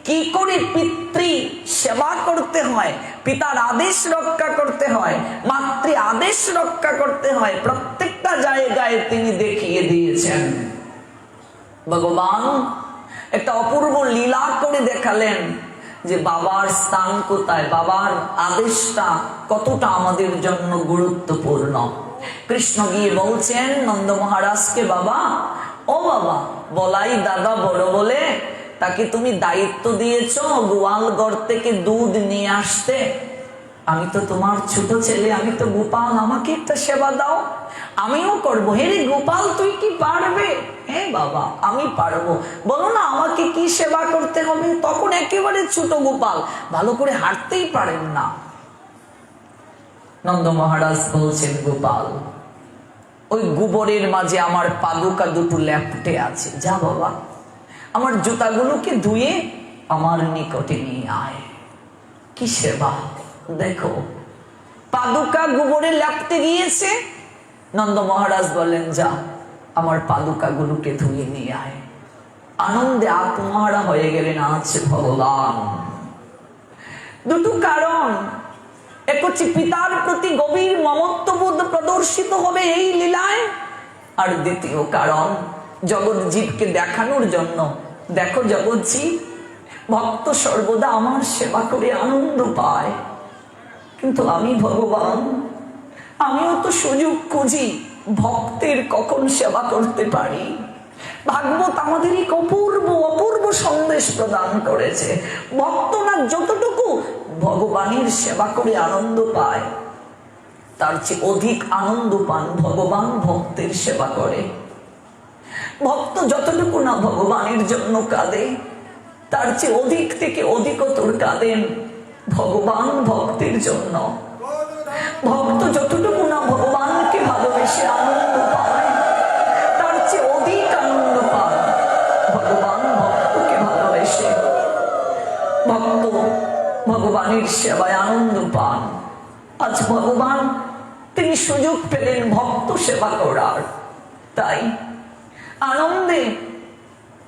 কি করে পিতৃ সেবা করতে হয়, পিতার আদেশ রক্ষা করতে হয়, মাতৃ আদেশ রক্ষা করতে হয়, প্রত্যেকটা জায়গায় তিনি দেখিয়ে দিয়েছেন। ভগবান একটা অপূর্ব লীলা করে দেখালেন যে বাবার স্থান কোথায়, বাবার আদেশটা কতটা আমাদের জন্য গুরুত্বপূর্ণ। কৃষ্ণ গিয়ে বলছেন নন্দ মহারাজকে, বাবা, ও বাবা, বলাই দাদা বড় বলে তাকে তুমি দায়িত্ব দিয়েছ গোয়াল ঘর থেকে দুধ নিয়ে আসতে। আমি তো তোমার ছোট ছেলে, আমি তো গোপাল, আমাকে একটা সেবা দাও, আমিও করবো। হে রে গোপাল, তুই কি পারবে? হ্যাঁ বাবা, আমি পারবো, বলো না আমাকে কি সেবা করতে হবে। তখন একেবারে ছোট গোপাল, ভালো করে হাঁটতেই পারেন না। নন্দ মহারাজ বলছেন, গোপাল, ওই গোবরের মাঝে আমার পাদুকা দুটো ল্যাপটে আছে, যা বাবা আমার জুতাগুলোকে ধুয়ে আমার নিকটে নিয়ে আয়। কি সেবা দেখো, পাদুকা গোবরে ল্যাপটে গিয়েছে। নন্দ মহারাজ বলেন, যা আমার পাদুকা গুলোকে ধুয়ে নিয়ে আয়। আনন্দে আত্মহারা হয়ে গেলেন আছে ভগবান। দুটো কারণ, এক হচ্ছে পিতার প্রতি গভীর মমত্ববোধ প্রদর্শিত হবে এই লীলায়, আর দ্বিতীয় কারণ জগৎ জীবকে দেখানোর জন্য, দেখো জগৎ জীব ভক্ত সর্বদা আমার সেবা করে আনন্দ পায়, কিন্তু আমি ভগবান, আমিও তো সুযোগ খুঁজি ভক্তের কখন সেবা করতে পারি। ভাগবত আমাদের এক অপূর্ব অপূর্ব সন্দেশ প্রদান করেছে। ভক্তরা যতটুকু ভগবানের সেবা করে আনন্দ পায়, তার চেয়ে অধিক আনন্দ পান ভগবান ভক্তের সেবা করে। ভক্ত যতটুকু না ভগবানের জন্য কাঁদে, তার চেয়ে অধিক থেকে অধিকতর কাঁদেন ভগবান ভক্তের জন্য। ভক্ত যতটুকু না ভগবানকে ভালোবেসে আনন্দ পায়, তার চেয়ে অধিক আনন্দ পান ভগবান ভক্তকে ভালোবেসে। ভক্ত ভগবানের সেবায় আনন্দ পান। আজ ভগবান তিনি সুযোগ পেলেন ভক্ত সেবা করার, তাই আনন্দে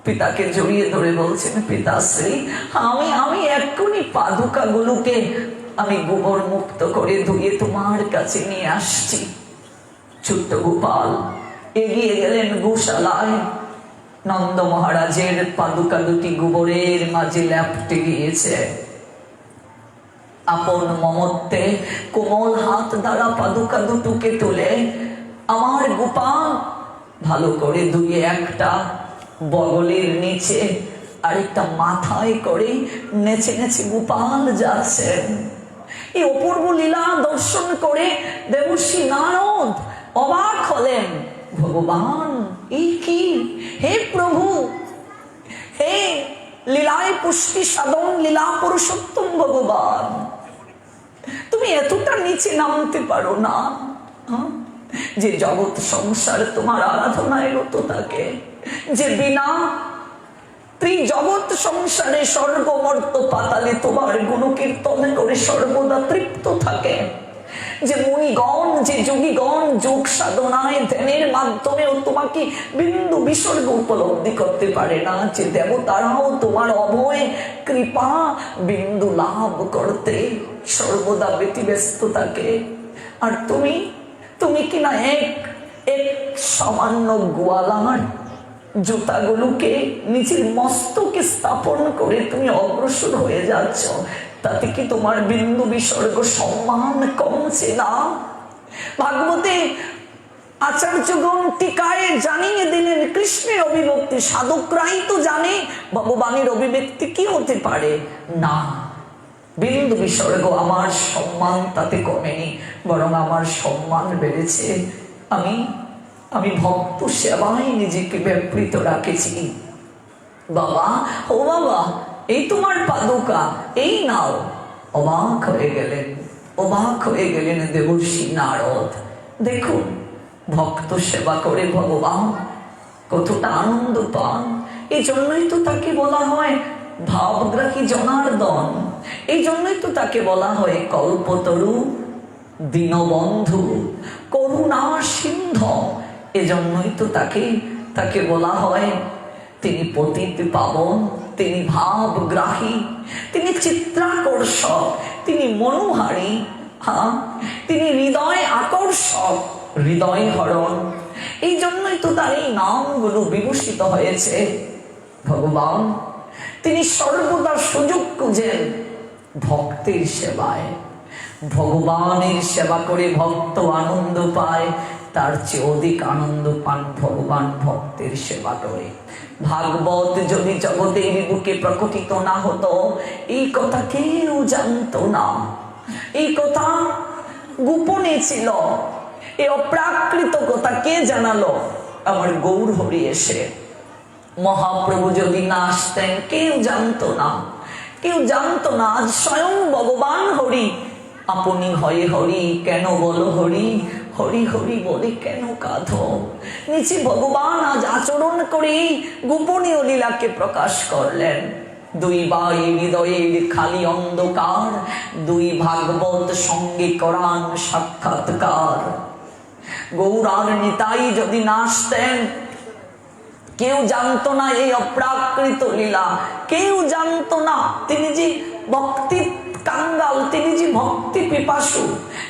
পিতাকে জড়িয়ে ধরে বলছেন, পিতাশ্রী, আমি এক্ষুনি পাদুকা গুলোকে আমি গোবর মুক্ত করে ধুয়ে তোমার কাছে নিয়ে আসছি। ছোট্ট গোপাল এগিয়ে গেলেন গোশালায়। নন্দ মহারাজের পাদুকা দুটি গোবরের মাঝে ল্যাপটে গিয়েছে। আপন মমত্বে কোমল হাত দ্বারা পাদুকা দুটোকে তুলে আমার গোপাল ভালো করে দুই একটা বগলের নিচে আরেকটা মাথায় করে নেচে নেচে গোপাল যাচ্ছেন। এই অপূর্ব লীলা দর্শন করে দেবর্ষি নারদ অবাক হলেন। ভগবান এই কি? হে প্রভু, হে লীলায় পুষ্টি সাধন লীলা পুরুষোত্তম ভগবান, তুমি এতটা নিচে নামতে পারো না? যে জগৎ সংসার তোমার আরাধনায় রত থাকে, যে বিনা জগৎ সংসারে স্বর্গ মর্ত পাতালে তোমার গুণকীর্তন করে সর্বদা তৃপ্ত থাকে, যে মুনিগণ যে যোগীগণ যোগ সাধনায় ধ্যানের মাধ্যমেও তোমাকে বিন্দু বিসর্গ উপলব্ধি করতে পারে না, যে দেবতারাও তোমার অভয় কৃপা বিন্দু লাভ করতে সর্বদা ব্যতিব্যস্ত থাকে, আর তুমি তুমি কিনা এক সামান্য গোয়ালার জুতাগুলোকে নিজের মস্তকে স্থাপন করে তুমি অগ্রসর হয়ে যাচ্ছ, তাতে কি তোমার বিন্দু বিসর্গ সম্মান কমছে না? ভাগবতে আচার্যগণ টিকায় জানিয়ে দিলেন কৃষ্ণের অভিব্যক্তি, সাধকরাই তো জানে ভগবানের অভিব্যক্তি কি হতে পারে না। বিন্দু বিসর্গ আমার সম্মান তাতে কমেনি, বরং আমার সম্মান বেড়েছে। আমি ভক্ত সেবায় নিজেকে ব্যাপৃত রাখেছি। বাবা, ও বাবা, এই তোমার পাদুকা, এই নাও। অবাক হয়ে গেলেন দেবর্ষি নারদ। দেখুন ভক্ত সেবা করে ভগবান কতটা আনন্দ পান। এই জন্যই তো তাকে বলা হয় ভাবগ্রাহী জনার্দন, এই জন্যই তো তাকে বলা হয় কল্পতরু, দীনবন্ধু, করুণা সিন্ধু। এজন্যই তো তাকে বলা হয় তিনি পতিত পাবন, তিনি ভাবগ্রাহী, তিনি চিত্রাকর্ষক, তিনি মনোহারী, তিনি হৃদয় আকর্ষক, হৃদয় হরণ। এই জন্যই তো তার এই নামগুলো বিভূষিত হয়েছে। ভগবান তিনি সর্বদা সুযোগ খুঁজেন ভক্তের সেবায়। ভগবানের সেবা করে ভক্ত আনন্দ পায়, তার চেয়ে অধিক আনন্দ পান ভগবান ভক্তের সেবা করে। ভাগবত যদি জগতের বুকে প্রকটিত না হতো, এই কথা কেউ জানতো না, এই কথা গোপনে ছিল। এই অপ্রাকৃত কথা কে জানালো? আমার গৌর হরি এসে। মহাপ্রভু যদি না আসতেন কেউ জানতো না, কেউ জানতো না। আজ স্বয়ং ভগবান হরি আপনি হয়ে হরি কেন বলো হরি, হরি হরি বলে কেন কাঁধো। নিচে ভগবান আজ আচরণ করে গোপনীয় লীলাকে প্রকাশ করলেন। দুই ভাই হৃদয়ের খালি অন্ধকার, দুই ভাগবত সঙ্গে করান সাক্ষাৎকার। গৌরার নিতাই যদি না আসতেন কেউ জানতো না এই অপ্রাকৃত লীলা, কেউ জানতো না তিনি যে ভক্তি কাঙ্গাল, তিনি যে ভক্তি পিপাসু,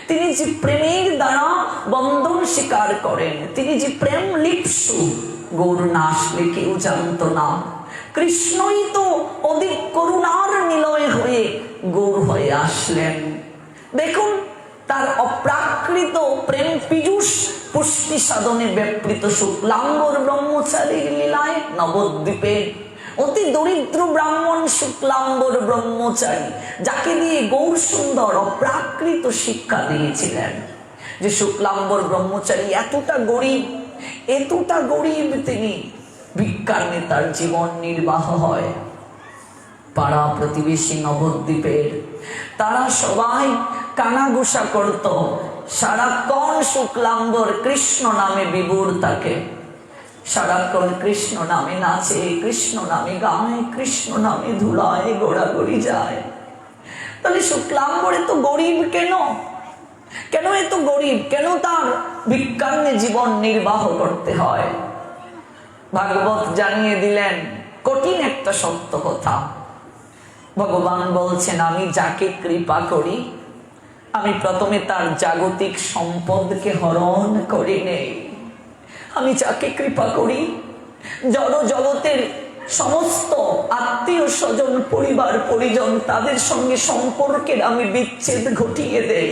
তিনি যে প্রেমের দ্বারা বন্ধন স্বীকার করেন, তিনি যে প্রেম লিপ্সু। গৌর না আসলে কেউ জানতো না। কৃষ্ণই তো অধিক করুণার নিলয় হয়ে গৌর হয়ে আসলেন। দেখুন তার অপ্রাকৃত প্রেম পীযুষ পুষ্টি সাধনে ব্যাপৃত শুক্লাম্বর ব্রহ্মচারীর লীলায় নবদ্বীপে অতি দরিদ্র ব্রাহ্মণ শুক্লাম্বর ব্রহ্মচারী, যাকে দিয়ে গৌর সুন্দর অপ্রাকৃত শিক্ষা দিয়েছিলেন। যে শুক্লাম্বর ব্রহ্মচারী এতটা গরিব তিনি ভিক্ষার নেতার জীবন নির্বাহ হয়। পাড়া প্রতিবেশী নবদ্বীপের তারা সবাই কানাঘুষা করত, সারাক্ষণ শুক্লাম্বর কৃষ্ণ নামে বিভোর থাকে, সারাক্ষণ কৃষ্ণ নামে নাচে, কৃষ্ণ নামে গায়, কৃষ্ণ নামে ধুলায় গোড়াগড়ি যায়। তাহলে শুক্লাম্বর এত গরিব কেন? কেন এত গরিব? কেন তার ভিক্ষান্নে জীবন নির্বাহ করতে হয়? ভাগবত জানিয়ে দিলেন কঠিন একটা সত্য কথা। ভগবান বলছেন আমি যাকে কৃপা করি আমি প্রথমে তার জাগতিক সম্পদকে হরণ করে নেই। আমি যাকে কৃপা করি জড় জগতের সমস্ত আত্মীয় স্বজন, পরিবার পরিজন, তাদের সঙ্গে সম্পর্কের আমি বিচ্ছেদ ঘটিয়ে দেই।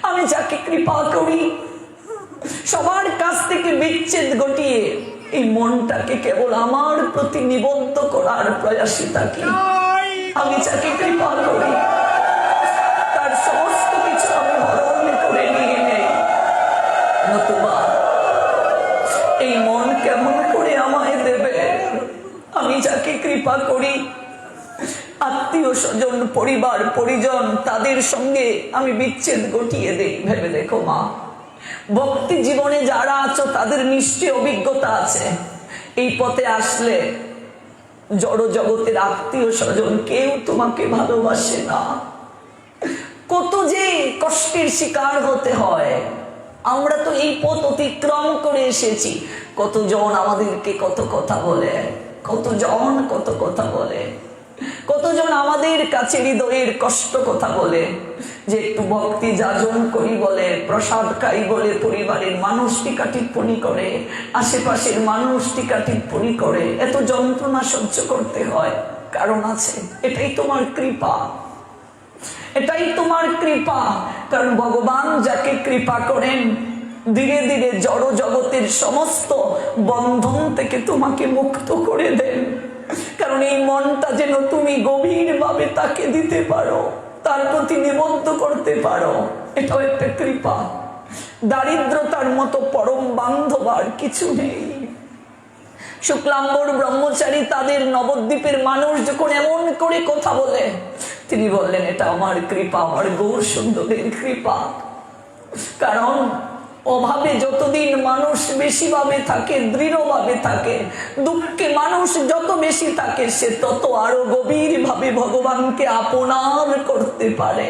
আমি যাকে কৃপা করি সবার কাছ থেকে বিচ্ছেদ ঘটিয়ে এই মনটাকে কেবল আমার প্রতি নিবদ্ধ করার প্রয়াসে থাকি। আমি যাকে কৃপা করি তার সমস্ত কিছু আমি হরণ করে নিয়ে নেই, নতুবা এই মন কেমন করে আমায় দেবে? আমি যাকে কৃপা করি আত্মীয় স্বজন, পরিবার পরিজন, তাদের সঙ্গে আমি বিচ্ছেদ ঘটিয়ে দেই। ভেবে দেখো মা, ভক্তি জীবনে যারা আছো তাদের নিশ্চয় অভিজ্ঞতা আছে। এই পথে আসলে জড় জগতের আত্মীয় স্বজন কেউ তোমাকে ভালোবাসে না। কত যে কষ্টের শিকার হতে হয়। আমরা তো এই পথ অতিক্রম করে এসেছি। কতজন আমাদেরকে কত কথা বলে, কতজন কত কথা বলে, কতজন আমাদের কাছে হৃদয়ের কষ্ট কথা বলে যে একটু ভক্তি যাজন করি বলে, প্রসাদ খাই বলে পরিবারের মানুষ টিকা টিপ্পণী করে, আশেপাশের মানুষ টিকা টিপ্পণী করে, এত যন্ত্রণা সহ্য করতে হয়। কারণ আছে, এটাই তোমার কৃপা, এটাই তোমার কৃপা। কারণ ভগবান যাকে কৃপা করেন ধীরে ধীরে জড় জগতের সমস্ত বন্ধন থেকে তোমাকে মুক্ত করে দেন। কারণ এই মনটা যেন তুমি গভীরভাবে তাকে দিতে পারো, তার প্রতি নিবদ্ধ করতে পারো, এটাও একটা কৃপা। দারিদ্রতার মতো পরম বান্ধব আর কিছু নেই। শুক্লাম্বর ব্রহ্মচারী তাদের নবদ্বীপের মানুষ যখন এমন করে কথা বলে, তিনি বললেন এটা আমার কৃপা, আমার গৌর সুন্দরের কৃপা। কারণ অভাবে যতদিন মানুষ বেশি ভাবে থাকে, দৃঢ়ভাবে থাকে, দুঃখে মানুষ যত বেশি থাকে, সে তত আরো গভীর ভাবে ভগবানকে আপনার করতে পারে।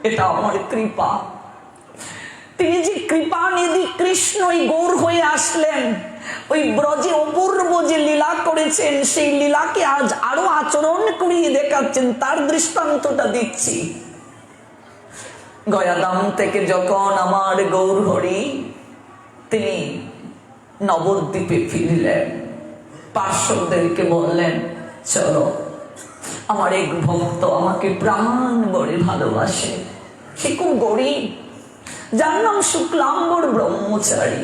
এটা আমার কৃপা। তিনি যে কৃপা নিধি কৃষ্ণই গৌর হয়ে আসলেন, ওই ব্রজে অপূর্ব যে লীলা করেছেন, সেই লীলাকে আজ আরো আচরণ করিয়ে দেখাচ্ছেন। তার দৃষ্টান্তটা দিচ্ছি। গয়াধাম থেকে যখন আমার গৌর হরি তিনি নবদ্বীপে ফিরলেন, পার্শ্বদেরকে বললেন চলো, আমার এক ভক্ত আমাকে প্রাণ ভরে ভালোবাসে, সে খুব গরিব, যার নাম শুক্লাম্বর ব্রহ্মচারী।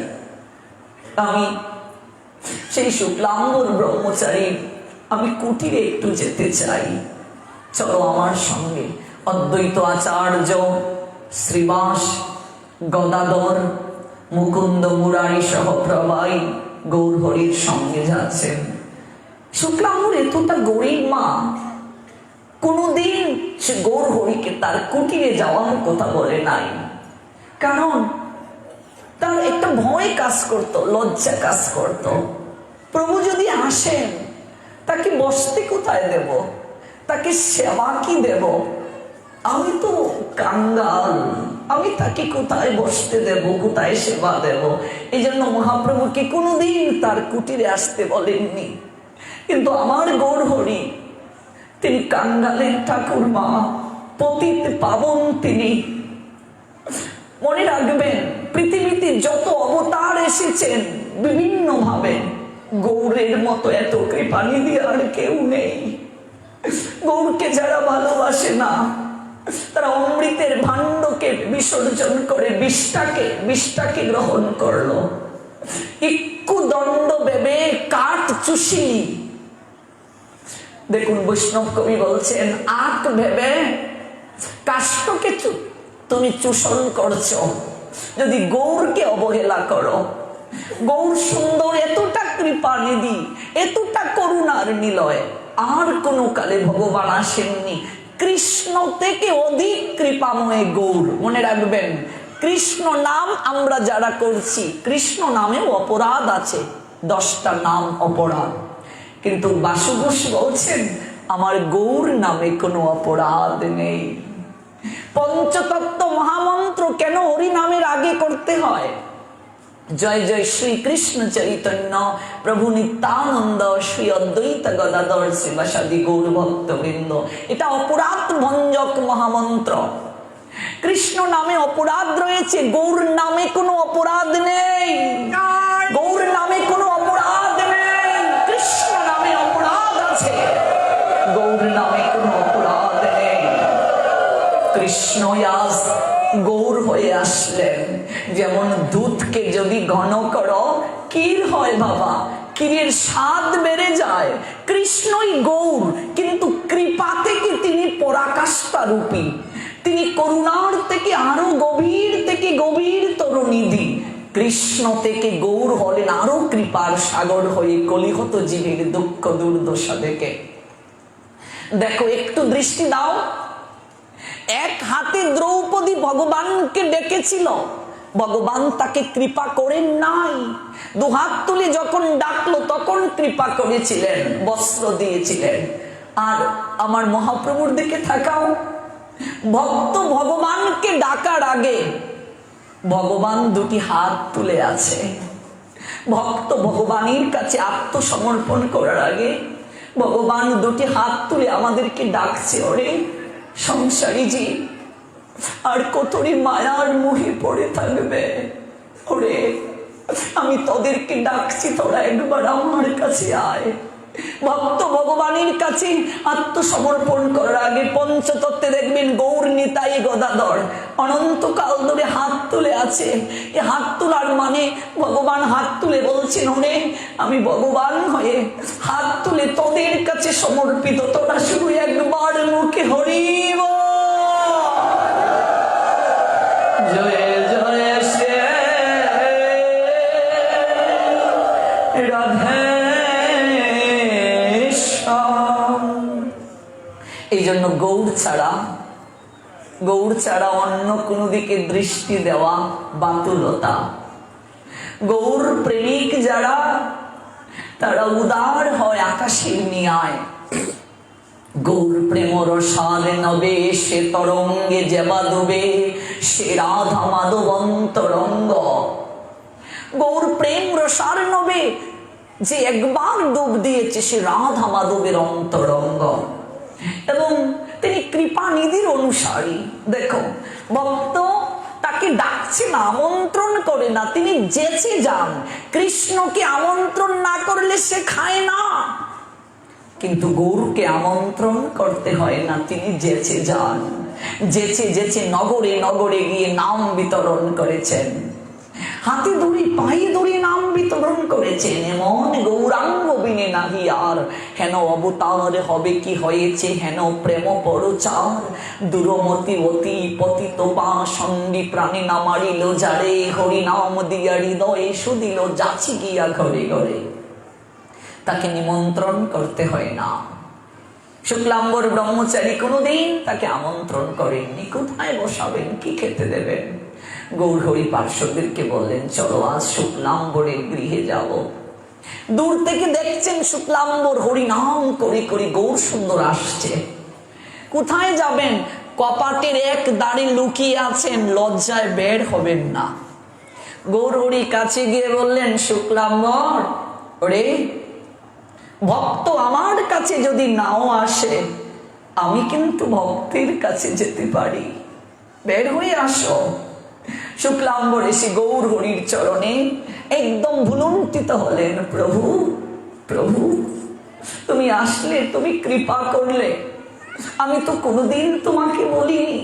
আমি সেই শুক্লাম্বর ব্রহ্মচারী আমি কুটিরে একটু যেতে চাই, চলো আমার সঙ্গে। অদ্বৈত আচার্য, শ্রীবাস, গদাধর, মুকুন্দ, মুরারি সহ প্রবাই গৌর হরির সঙ্গে যাচ্ছেন। শুক্লাম্বর এতটা গরিব মা, কোনদিন সে গৌর হরিকে তার কুটিরে যাওয়ার কথা বলে নাই। কারণ তার একটা ভয় কাজ করত, লজ্জা কাজ করত। প্রভু যদি আসেন তাকে বসতে কোথায় দেব, তাকে সেবা কি দেব? আমি তো কাঙ্গাল, আমি তাকে কোথায় বসতে দেব, কোথায় সেবা দেব? এই জন্য মহাপ্রভুকে কোনোদিন তার কুটিরে আসতে বলেননি। কিন্তু আমার গৌর হরি তিনি কাঙ্গালের ঠাকুর মা, পতিত পাবন তিনি। মনে রাখবেন, পৃথিবীতে যত অবতার এসেছেন বিভিন্ন ভাবে, গৌরের মতো এত কৃপানিধি আর কেউ নেই। গৌরকে যারা ভালোবাসে না, তারা অমৃতের ভাণ্ডকে বিসর্জন করে বিষটাকে গ্রহণ করলো। ইক্কু দণ্ড ভেবে কাঠ চুষিলি। দেখুন বৈষ্ণব কবি বলছেন, আখ ভেবে কাষ্ঠকে তুমি চূষণ করছো যদি গৌরকে অবহেলা করো। গৌর সুন্দর, এতটা কৃপানিধি, এতটা করুণার নিলয়, আর কোনো কালে ভগবান আসেননি। কৃষ্ণ থেকে অধিক কৃপাময় গৌর। মনে রাখবেন, কৃষ্ণ নাম আমরা যারা করছি, কৃষ্ণ নামেও অপরাধ আছে, 10টা নাম অপরাধ। কিন্তু বাসু ঘোষ বলছেন আমার গৌর নামে কোনো অপরাধ নেই। পঞ্চতত্ত্ব মহামন্ত্র কেন হরি নামের আগে করতে হয়? জয় জয় শ্রী কৃষ্ণ চৈতন্য প্রভু নিত্যানন্দ শ্রী অদ্বৈত গদাধর শ্রীবাসাদি গৌর ভক্তবৃন্দ, এটা অপরাধ ভঞ্জক মহামন্ত্র। কৃষ্ণ নামে অপরাধ রয়েছে, গৌর নামে কোনো অপরাধ নেই। গৌর নামে কোনো অপরাধ নেই, কৃষ্ণ নামে অপরাধ কৃষ্ণই আজ গৌর হয়ে আসলেন। যেমন দুধকে যদি ঘন করো ক্ষীর হয় বাবা, ক্ষীরের স্বাদ বেড়ে যায়। কৃষ্ণই গৌর, কিন্তু কৃপা থেকে তিনি পরাকাষ্ঠা রূপী, তিনি করুণার থেকে আরো গভীর থেকে গভীরতর নিধি। কৃষ্ণ থেকে গৌর হলেন আরো কৃপার সাগর হয়ে কলিহত জীবের দুঃখ দুর্দশা দেখে। দেখো, একটু দৃষ্টি দাও। এক হাতে দ্রৌপদী ভগবানকে ডেকেছিল, ভগবান তাকে কৃপা করেন নাই। দুহাত তুলে যখন ডাকলো তখন কৃপা করেছিলেন, বস্ত্র দিয়েছিলেন। আর আমার মহাপ্রভুর দিকে তাকাও, ভক্ত ভগবানকে ডাকার আগে ভগবান দুটি হাত তুলে আছে। ভক্ত ভগবানের কাছে আত্মসমর্পণ করার আগে ভগবান দুটি হাত তুলে আমাদেরকে ডাকছে, ওরে সংসারী জীব, আর কতরি মায়ার মোহে পড়ে থাকবে। ওরে, আমি তোদেরকে ডাকছি, তোরা একবার আমার কাছে আয়। ভক্ত ভগবানের কাছে আত্মসমর্পণ করার আগে পঞ্চতত্ত্বে দেখবেন গৌর নিতাই গদাধর অনন্তকাল ধরে হাত তুলে আছে। এই হাত তোলার মানে ভগবান হাত তুলে বলছেন, ওরে আমি ভগবান হয়ে হাত তুলে তোদের কাছে সমর্পিত, তোরা শুধু একবার মুখে হরি জয় জয় শ্রী রাধে। এই জন্য গৌর ছাড়া অন্য কোনো দিকে দৃষ্টি দেওয়া বাতুলতা। গৌর প্রেমিক যারা, তারা উদার হয় আকাশের নিয়ায়। গৌর প্রেম রসাল নবে, সে তরঙ্গে যেবা ডুবে, সে রাধা মাধব অন্তরঙ্গ। গৌর প্রেম রসাল নবে, যে একবার ডুব দিয়েছে সে রাধা মাধবের অন্তরঙ্গ, এবং তিনি কৃপা নিধির অনুসারী। দেখো, ভক্ত তাকে ডাকছে না, আমন্ত্রণ করে না, তিনি যেচে যান। কৃষ্ণকে আমন্ত্রণ না করলে সে খায় না, কিন্তু গৌরকে আমন্ত্রণ করতে হয় না, তিনি যেচে যান। যেচে যেচে নগরে নগরে গিয়ে নাম বিতরণ করেছেন, হাতে ধরে পায়ে ধরে নাম বিতরণ করেছেন। এমন গৌরাঙ্গ বিনে নাহি আর, হেন অবতার হবে কি হয়েছে, হেন প্রেম পরচার। দুরমতি অতি পতিত পা সঙ্গী প্রাণী না মারিল যারে, হরি নাম দিয়া হৃদয়ে সুদিল যাচি গিয়া ঘরে ঘরে। তাকে নিমন্ত্রণ করতে হয় না। শুক্লাম্বর ব্রহ্মচারী কোনোদিন তাকে আমন্ত্রণ করেননি। কোথায় বসাবেন, কি খেতে দেবেন? গৌরহরি পার্শ্বদেরকে বললেন, চলো আজ শুক্লাম্বরের গৃহে যাব। দূর থেকে দেখছেন শুক্লাম্বর হরিনাম করে করে গৌর সুন্দর আসছে। কোথায় যাবেন? কপাটের এক দাঁড়ে লুকিয়ে আছেন, লজ্জায় বের হবেন না। গৌরহরি কাছে গিয়ে বললেন, শুক্লাম্বর, ওরে ভক্ত আমার কাছে যদি নাও আসে, আমি কিন্তু ভক্তের কাছে যেতে পারি, বের হয়ে আসো। শুক্লাম্বর এসে গৌর হরির চরণে একদম ভুলুণ্ঠিত হলেন, প্রভু প্রভু, তুমি আসলে, তুমি কৃপা করলে। আমি তো কোনোদিন তোমাকে বলিনি।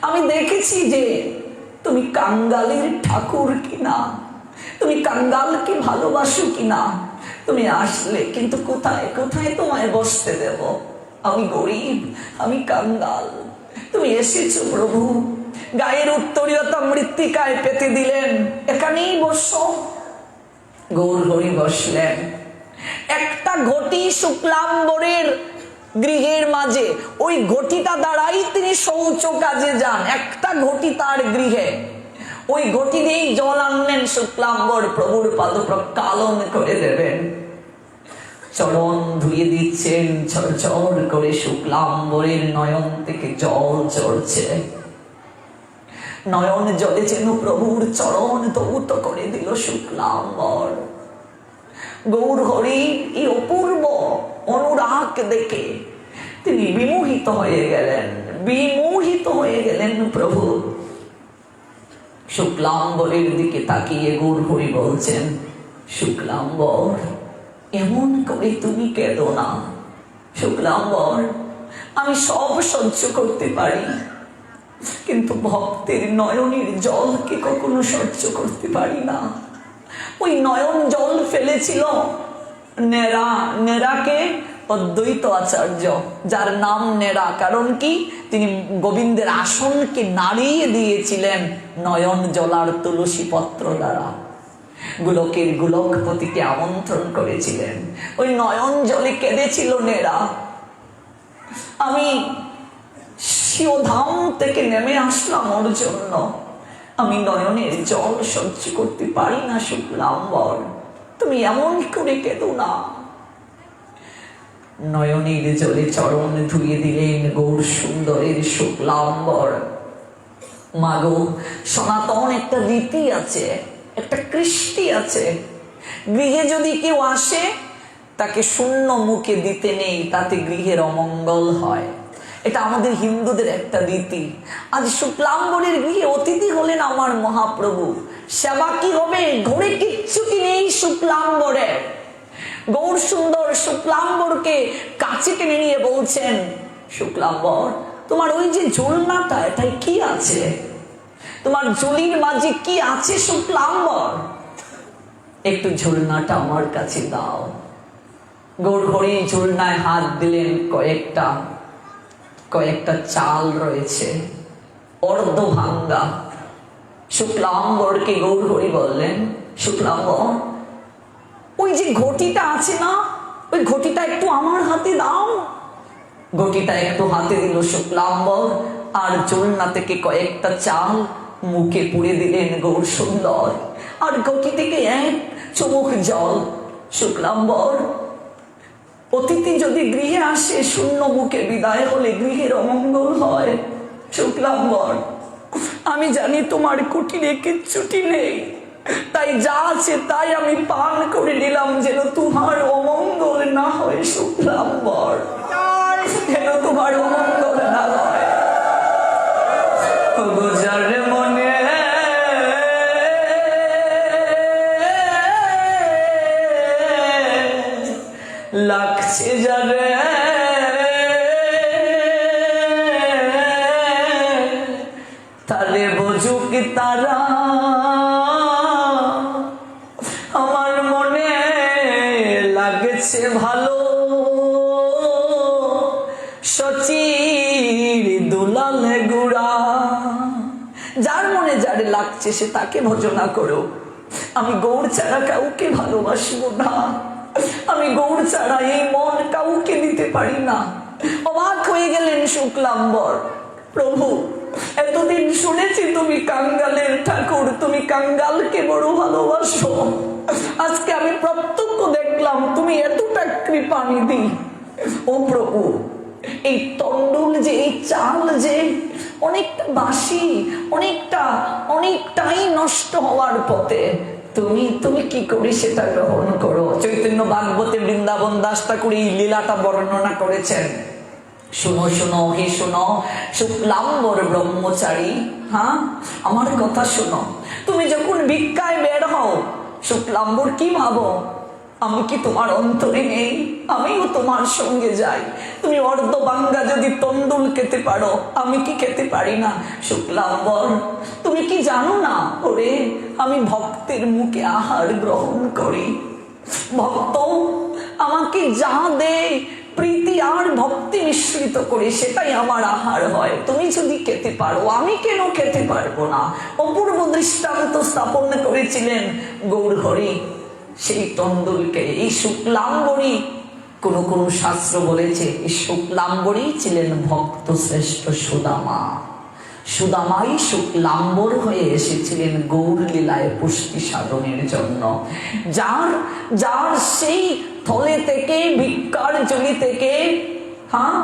আমি দেখেছি যে তুমি কাঙ্গালের ঠাকুর কিনা, তুমি কাঙ্গালকে ভালোবাসো কিনা। তুমি আসলে, কিন্তু কোথায় কোথায় তোমায় বসতে দেব? আমি গরিব, আমি কাঙ্গাল, তুমি এসেছো প্রভু, গায়ের উত্তরীয়তা মৃত্তিকায় পেতে দিলেন, এখানেই বসো। গৌর হরি বসলেন। একটা ঘটি শুক্লাম্বরের গৃহের মাঝে, ওই ঘটিটা দ্বারাই তিনি শৌচ কাজে যান। একটা ঘটি তার গৃহে, ওই ঘটি দিয়েই জল আনলেন শুক্লাম্বর, প্রভুর পাদ প্রক্ষালন করে দেবেন। চরণ ধুয়ে দিচ্ছেন, ঝরঝর করে শুক্লাম্বরের নয়ন থেকে জল ঝরছে। নয়ন জলে যেন প্রভুর চরণ ধৌত করে দিল শুক্লাম্বর। গৌর হরি এই অপূর্ব অনুরাগ দেখে তিনি বিমোহিত হয়ে গেলেন, বিমোহিত হয়ে গেলেন প্রভু। শুক্লাম্বরের দিকে তাকিয়ে গৌর হরি বলছেন, শুক্লাম্বর, এমন করে তুমি কেঁদো না। শুক্লাম্বর, আমি সব সহ্য করতে পারি, কিন্তু ভক্তের নয়নের জলকে কখনো সহ্য করতে পারি না। ওই নয়ন জল ফেলেছিল নেরা, নেরাকে অদ্বৈত আচার্য, যার নাম নেরা। কারণ কি? তিনি গোবিন্দের আসনকে নাড়িয়ে দিয়েছিলেন নয়ন জলার তুলসী পত্র দ্বারা। গোলকের গোলকপতিকে আমন্ত্রণ করেছিলেন, ওই নয়ন জলে কেঁদেছিল নেরা। আমি শিবধাম থেকে নেমে আসলাম ওর জন্য, আমি নয়নের জল সহ্য করতে পারি না শুক্লাম্বর, তুমি এমন করে কেঁদো না। নয়নের জলে চরণ ধুয়ে দিলেন গৌর সুন্দরের শুক্লাম্বর। মাগো, সনাতন একটা রীতি আছে, একটা কৃষ্টি আছে, গৃহে যদি কেউ আসে তাকে শূন্য মুখে দিতে নেই, তাতে গৃহের অমঙ্গল হয়। এটা আমাদের হিন্দুদের একটা রীতি। আজ শুক্লাম্বরের গৃহে অতিথি হলেন আমার মহাপ্রভু, সেবা কি হবে? ঘরে কিচ্ছু কি নেই শুক্লাম্বরে। গৌর সুন্দর শুক্লাম্বরকে কাছে টেনে নিয়ে বলছেন, শুক্লাম্বর, তোমার ওই যে ঝুলনাটা, এটাই কি আছে? তোমার ঝুলির মাঝে কি আছে শুক্লাম্বর? একটু ঝুলনাটা আমার কাছে দাও। গৌর হরি ঝুলনায় হাত দিলেন, কয়েকটা চাল রয়েছে অর্ধ ভাঙ্গা। শুক্লাম্বরকে গৌর হরি বললেন, শুক্লাম্বর, ওই যে ঘটিটা আছে না, ওই ঘটিটা একটু আমার হাতে দাও। ঘটিটা একটু হাতে দিল শুক্লাম্বর, আর ঝুলনা থেকে কয়েকটা চাল মুখে পুড়ে দিলেন গৌর সুন্দর, আর ঘটি থেকে এক চুমুক জল। শুক্লাম্বর, অতিথি যদি গৃহে আসে শূন্য মুখে বিদায় হলে গৃহের অমঙ্গল হয়। শুক্লাম্বর, আমি জানি তোমার কুটিরে কিচ্ছুটি নেই, তাই যা আছে তাই আমি পান করে নিলাম, যেন তোমার অমঙ্গল না হয়। শুক্লাম্বর, যেন তোমার অমঙ্গল না হয়। যার মনে লাগছে যারে, তারে বুঝুক তারা, আমার মনে লাগছে ভালো, সচির দুলাল গুড়া। যার মনে যারে লাগছে সে তাকে ভজনা করো। আমি গৌর ছাড়া কাউকে ভালোবাসবো না, আমি গৌর ছাড়া এই মন কাউকে দিতে পারি না। অবাক হয়ে গেলেন শুক্লাম্বর, প্রভু, এতদিন শুনেছি তুমি কাঙ্গালের ঠাকুর, তুমি কাঙ্গালকে বড় ভালোবাসো, আজকে আমি প্রত্যক্ষ দেখলাম তুমি এতটা কৃপানিধি। ও প্রভু, এই তন্ডুল যে, এই চাল যে অনেকটা বাসি, অনেকটাই নষ্ট হওয়ার পথে, তুমি কি করি সেটা গ্রহণ করো। চৈতন্য ভাগবতে বৃন্দাবন দাস ঠাকুর এই লীলাটা বর্ণনা করেছেন। শুনো শুনো হে শুনো শুক্লাম্বর ব্রহ্মচারী, হ্যাঁ আমার কথা শুনো। তুমি যখন ভিক্ষায় বের হও, শুক্লাম্বর কি ভাবো? আমি কি তোমার অন্তরে নেই? আমিও তোমার সঙ্গে যাই। তুমি অর্ধ বাঙ্গা যদি তন্ডুল খেতে পারো, আমি কি খেতে পারি না? শুক্লাম্বর, তুমি কি জানো না? ওরে, আমি ভক্তের মুখে আহার গ্রহণ করি। ভক্ত আমাকে যা দেয়, প্রীতি আর ভক্তি মিশ্রিত করে সেটাই আমার আহার হয়। তুমি যদি খেতে পারো, আমি কেন খেতে পারবো না? অপূর্ব দৃষ্টান্ত স্থাপন করেছিলেন গৌর হরি। সেই তন্ডুলকে এই শুক্লাম্বরী, কোন শাস্ত্র বলেছে এই শুক্লাম্বরী ছিলেন ভক্ত শ্রেষ্ঠ সুদামা। সুদামাই শুক্লাম্বর হয়ে এসেছিলেন গৌর লীলায় পুষ্টি সাধনের জন্য। যার সেই থলে থেকে, ভিক্ষার জমি থেকে, হ্যাঁ,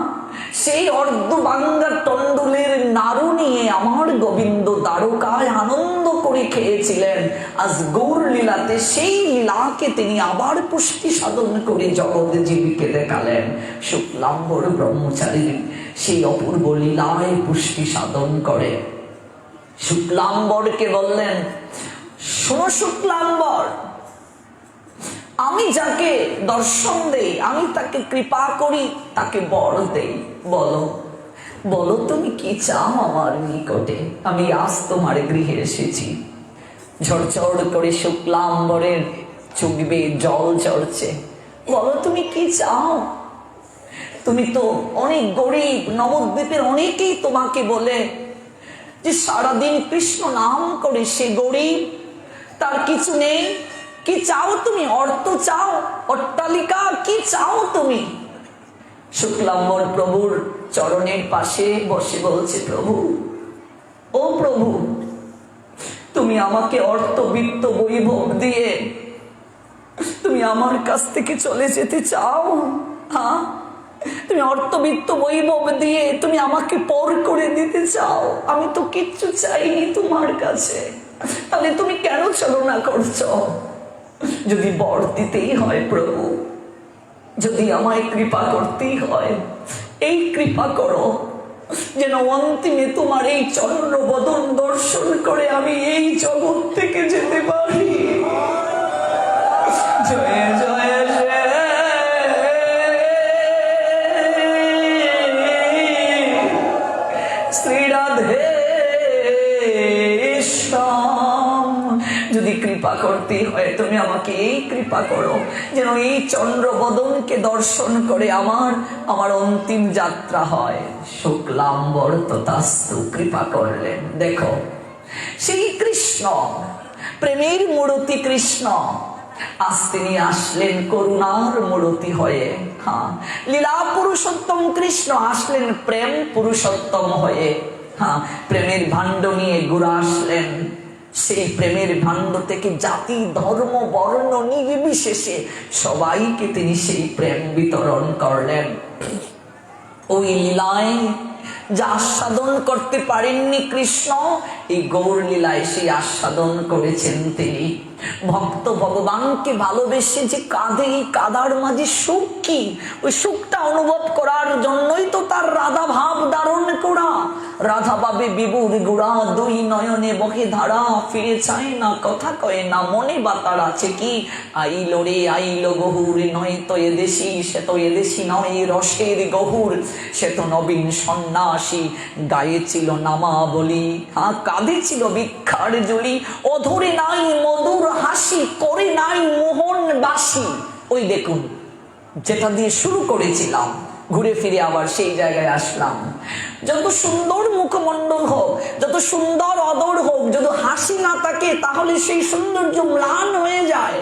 সেই অর্ধ বাঙ্গা তন্ডুলের নাড়ু নিয়ে আমার গোবিন্দ দ্বারকায় আনন্দ করে খেয়েছিলেন। আজ গৌর লীলাতে সেই লীলাকে তিনি আবার পুষ্টি সাধন করে জগৎ জীবীকে দেখালেন। শুক্লাম্বর ব্রহ্মচারী সেই অপূর্ব লীলায় পুষ্টি সাধন করে। শুক্লাম্বরকে বললেন, শোনো শুক্লাম্বর, আমি যাকে দর্শন দেই, আমি তাকে কৃপা করি, তাকে বর দেই। বলো বলো তুমি কি চাও আমার নিকটে? আমি আজ তোমার গৃহে এসেছি। ঝরঝর করে শুক্লাম্বরের চোখ বেয়ে জল ঝরছে। বলো তুমি কি চাও? তুমি তো অনেক গরিব, নবদ্বীপের অনেকেই তোমাকে বলে যে সারাদিন কৃষ্ণ নাম করে সে গরিব, তার কিছু নেই। কি চাও তুমি? অর্থ চাও? অট্টালিকা? কি চাও তুমি? শুক্লাম্বর প্রভুর চরণের পাশে বসে বলছে, প্রভু, ও প্রভু, তুমি আমাকে অর্থ বিত্ত বৈভব দিয়ে তুমি আমার কাছ থেকে চলে যেতে চাও? হ্যাঁ, তুমি অর্থবিত্ত বৈভব দিয়ে তুমি আমাকে পর করে দিতে চাও? আমি তো কিচ্ছু চাইনি তোমার কাছে, তাহলে তুমি কেন ছলনা করছো? যদি বর দিতেই হয় প্রভু, যদি আমায় কৃপা করতেই হয়, এই কৃপা করো যেন অন্তিমে তোমার এই চন্দ্র বদন দর্শন করে আমি এই জগৎ থেকে যেতে পারি। জয় জয় শ্রী রাধে শ্যাম। যদি কৃপা করতে হয় তুমি আমাকে এই কৃপা করো যেন এই চন্দ্র বদনকে দর্শন করে আমার অন্তিম যাত্রা হয়। শুক্লাম্বর তথাস্তু, কৃপা করলেন। দেখো, সেই কৃষ্ণ, প্রেমের মূর্তি কৃষ্ণ, আজ তিনি আসলেন করুণার মূর্তি হয়ে। হ্যাঁ, লীলা পুরুষোত্তম কৃষ্ণ আসলেন প্রেম পুরুষোত্তম হয়ে। হ্যাঁ, প্রেমের ভাণ্ড নিয়ে গুড়া আসলেন। সেই প্রেমের ভাণ্ড থেকে জাতি, ধর্ম, বর্ণ নির্বিশেষে সবাইকে তিনি সেই প্রেম বিতরণ করলেন। ওই লীলায় যা আস্বাদন করতে পারেননি কৃষ্ণ, এই গৌর লীলায় সেই আস্বাদন করেছেন তিনি। ভক্ত ভগবানকে ভালোবেসে যে কাঁদে, এই কাদার মাঝে সুখ কি, ওই সুখটা অনুভব করার জন্যই তো তার রাধা ভাব ধারণ করা। রাধা পাবে বিবুর গুড়া, দুই নয়নে বহে ধারা, ফিরে চায় না, কথা কয় না, মনে বাতার আছে কি। আইলো রে আইলো গহুর, নয় তো এদেশি, সে তো এদেশি নয়, রসের গহুর, সে তো নবীন সন্ন্যাসী, গায়ে ছিল নামা বলি, হ্যাঁ কাঁধে ছিল ভিক্ষার জুলি, অধরে নাই মধুর হাসি, করে নাই মোহন বাসি। ওই দেখুন, যেটা দিয়ে শুরু করেছিলাম, ঘুরে ফিরে আবার সেই জায়গায় আসলাম। যত সুন্দর মুখমণ্ডল হোক, যত সুন্দর অদর হোক, যদি হাসি না থাকে তাহলে সেই সৌন্দর্য ম্লান হয়ে যায়।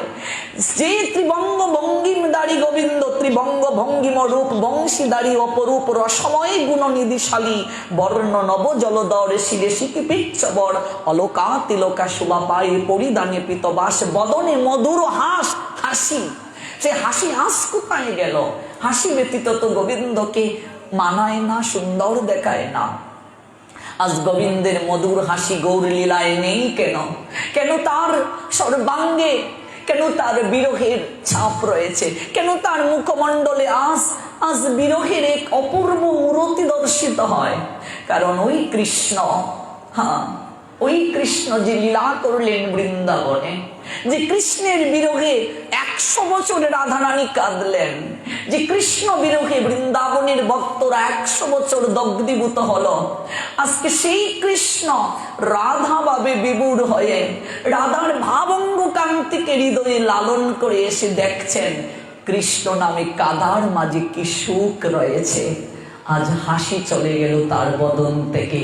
যে ত্রিবঙ্গ ভঙ্গিম দাড়ি গোবিন্দ, ত্রিবঙ্গ ভঙ্গিম রূপ, বংশীদারি অপরূপ, রসময় গুণনিধিশালী, বর্ণ নব জলদর, শিরে শিকি পিচ্ছবর, অলকা তিলকা শোভা পায়, পরিধানে পিতবাস, বদনে মধুর হাস। হাসি, সে হাসি আজ কোথায় গেল? হাসি ব্যতীত তো গোবিন্দকে মানায় না, সুন্দর দেখায় না। আজ গোবিন্দের মধুর হাসি গৌর লীলায় নেই কেন? কেন তার সর্বাঙ্গে, কেন তার বিরহের ছাপ রয়েছে? কেন তার মুখমণ্ডলে আজ বিরহের এক অপূর্ব মূর্তি দর্শিত হয়? কারণ ওই কৃষ্ণ, হ্যাঁ ওই কৃষ্ণ যে লীলা করলেন বৃন্দাবনে, যে কৃষ্ণের বিরহে 100 বছর রাধারানী কাঁদলেন, যে কৃষ্ণ বিরহে বৃন্দাবনের ভক্তরা 100 বছর দগ্ধীভূত হলো, আজকে সেই কৃষ্ণ রাধা ভাবে বিভোর হয়ে রাধার ভাবঙ্গ কান্তিকে হৃদয়ে লালন করে এসে দেখছেন কৃষ্ণ নামে কাদার মাঝে কি সুখ রয়েছে। আজ হাসি চলে গেল তার বদন থেকে।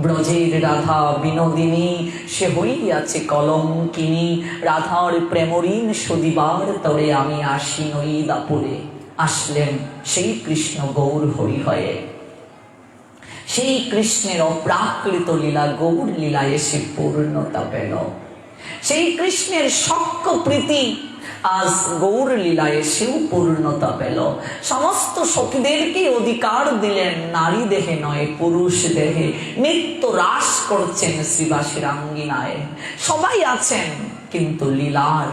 ব্রজের রাধা বিনোদিনী, সে হইয়াছে কলঙ্কিনী, রাধার প্রেমঋণ শোধিবার তরে আমি আসি নই দাপুরে। আসলেন সেই কৃষ্ণ গৌর হরি হয়ে। সেই কৃষ্ণের অপ্রাকৃত লীলা গৌর লীলা এসে পূর্ণতা পেল। সেই কৃষ্ণের সখ্য প্রীতি আজ গৌর লীলা এসেও পূর্ণতা পেল। সমস্ত সখীদেরকে অধিকার দিলেন, নারী দেহে নয় পুরুষ দেহে নিত্য রাস করছেন শ্রীবাসীর আঙ্গিনায়। সবাই আছেন, কিন্তু লীলার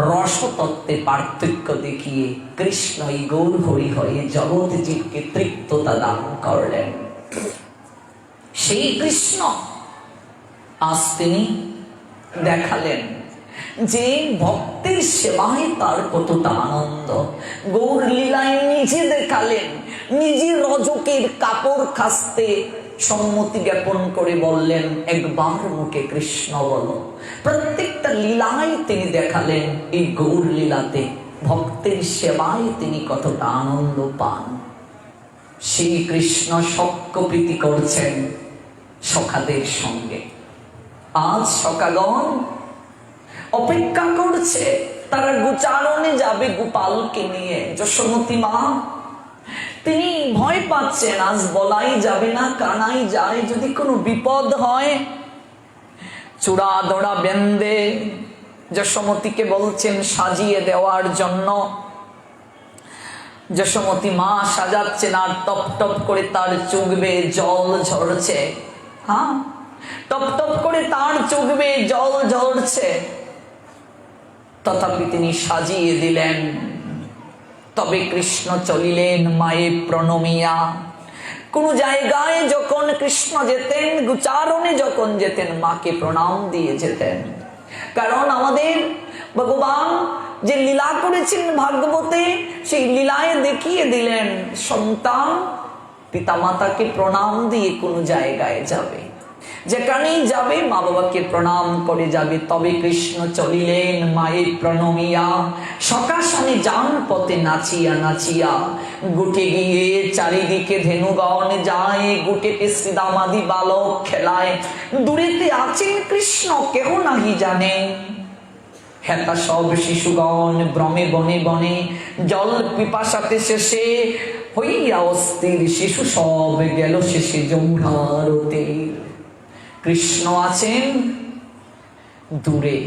রসতত্ত্বে পার্থক্য দেখিয়ে কৃষ্ণ এই গৌর হরি হয়ে জগৎ জীবকে তৃপ্ততা দান করলেন। সেই কৃষ্ণ আজ তিনি দেখালেন যে ভক্তের সেবায় তার কতটা আনন্দ। গৌর লীলায় নিজে দেখালেন, নিজে রজকের কাপড় খাসতে সম্মতি জ্ঞাপন করে বললেন, একবার মুখে কৃষ্ণ বলো। প্রত্যেকটা লীলায় তিনি দেখালেন এই গৌর লীলাতে ভক্তের সেবায় তিনি কতটা আনন্দ পান। সেই কৃষ্ণ সখ্যপ্রীতি করছেন সখাদের সঙ্গে। আজ সখাগণ অপেক্ষা করছে, তারা গোচারণে যাবে গোপালকে নিয়ে। যশোমতী মা তিনি ভয় পাচ্ছেন, আজ বলাই যাবে না, কানাই যায় যদি কোনো বিপদ হয়। চূড়া দড়া বেঁধে যশোমতীকে বলছেন সাজিয়ে দেওয়ার জন্য। যশোমতী মা সাজাচ্ছেন আর টপ টপ করে তার চোখ বেয়ে জল ঝরছে। হ্যাঁ, টপ টপ করে তার চোখ বেয়ে জল ঝরছে। তথাপি তিনি সাজিয়ে দিলেন। তবে কৃষ্ণ চলিলেন মায়ে প্রণমিয়া। কোন জায়গায় যখন কৃষ্ণ যেতেন, গোচারণে যখন যেতেন, মাকে প্রণাম দিয়ে যেতেন। কারণ আমাদের ভগবান যে লীলা করেছেন ভাগবতে, সেই লীলায় দেখিয়ে দিলেন সন্তান পিতামাতাকে প্রণাম দিয়ে কোন জায়গায় যাবে, যেখানেই যাবে মা বাবাকে প্রণাম করে যাবে। তবে কৃষ্ণ চলিলেন মায়ে প্রণমিয়া, সকাশনে যান পথে নাচিয়া নাচিয়া। গুটে গিয়ে চারিদিকে ধেনুগণ যায়, গুটেতে শ্রীদামাদি বালক খেলায়। দূরেতে আছেন কৃষ্ণ কেহ নাহি জানে, হেতা সব শিশুগণ ভ্রমে বনে বনে। জল পিপাসাতে শেষে হইয়া অস্থির, শিশু সব গেল শেষে যমুনার তীর। কৃষ্ণ আছেন দূরে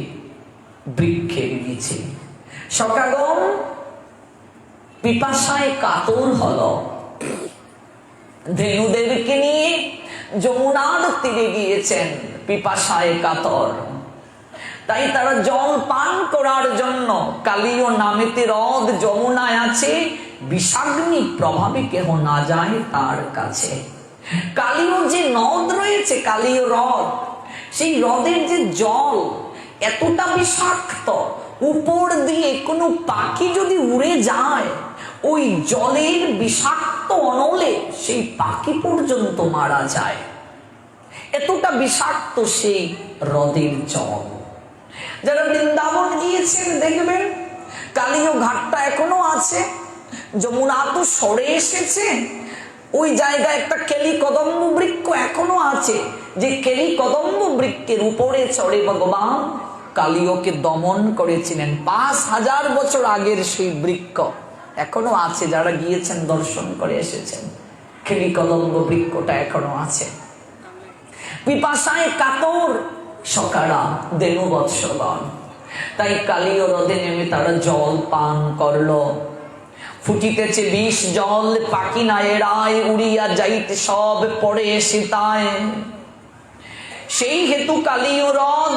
বৃক্ষের নিচে। সখাগণ পিপাসায় কাতর হল, ধেনুদেরকে নিয়ে যমুনার তীরে গিয়েছেন পিপাসায় কাতর। তাই তারা জল পান করার জন্য, কালীয় নামেতে হ্রদ যমুনায় আছে, বিষাগ্নি প্রভাবে কেহ না যায় তার কাছে। কালীয় যে নদ রয়েছে, কালীয় হ্রদ, সেই হ্রদের যে জল এতটা বিষাক্ত, উপর দিয়ে কোনো পাখি যদি উড়ে যায়, ওই জলের বিষাক্ত অনলে সেই পাখি পর্যন্ত মারা যায়। এতটা বিষাক্ত সেই হ্রদের জল। যারা বৃন্দাবন গিয়েছেন দেখবেন কালীয় ঘাটটা এখনো আছে। যমুনা তো সরে এসেছে, ওই জায়গায় একটা কেলি কদম্ব বৃক্ষ এখনো আছে, যে কেলি কদম্ব বৃক্ষের উপরে চড়ে ভগবান কালীয়কে দমন করেছিলেন। 5000 বছর আগের সেই বৃক্ষ এখনো আছে, যারা গিয়েছেন দর্শন করে এসেছেন। কেলি কদম্ব বৃক্ষটা এখনো আছে। পিপাসায় কাতর সখারা দেনু বৎসগণ, তাই কালীয় হ্রদে নেমে তারা জল পান করলো। ফুটিতেছে বিষ জল, পাখি না এড়ায়, উড়িয়া যাইতে সব পড়ে এসে তাই। সেই হেতু কালীয় হ্রদ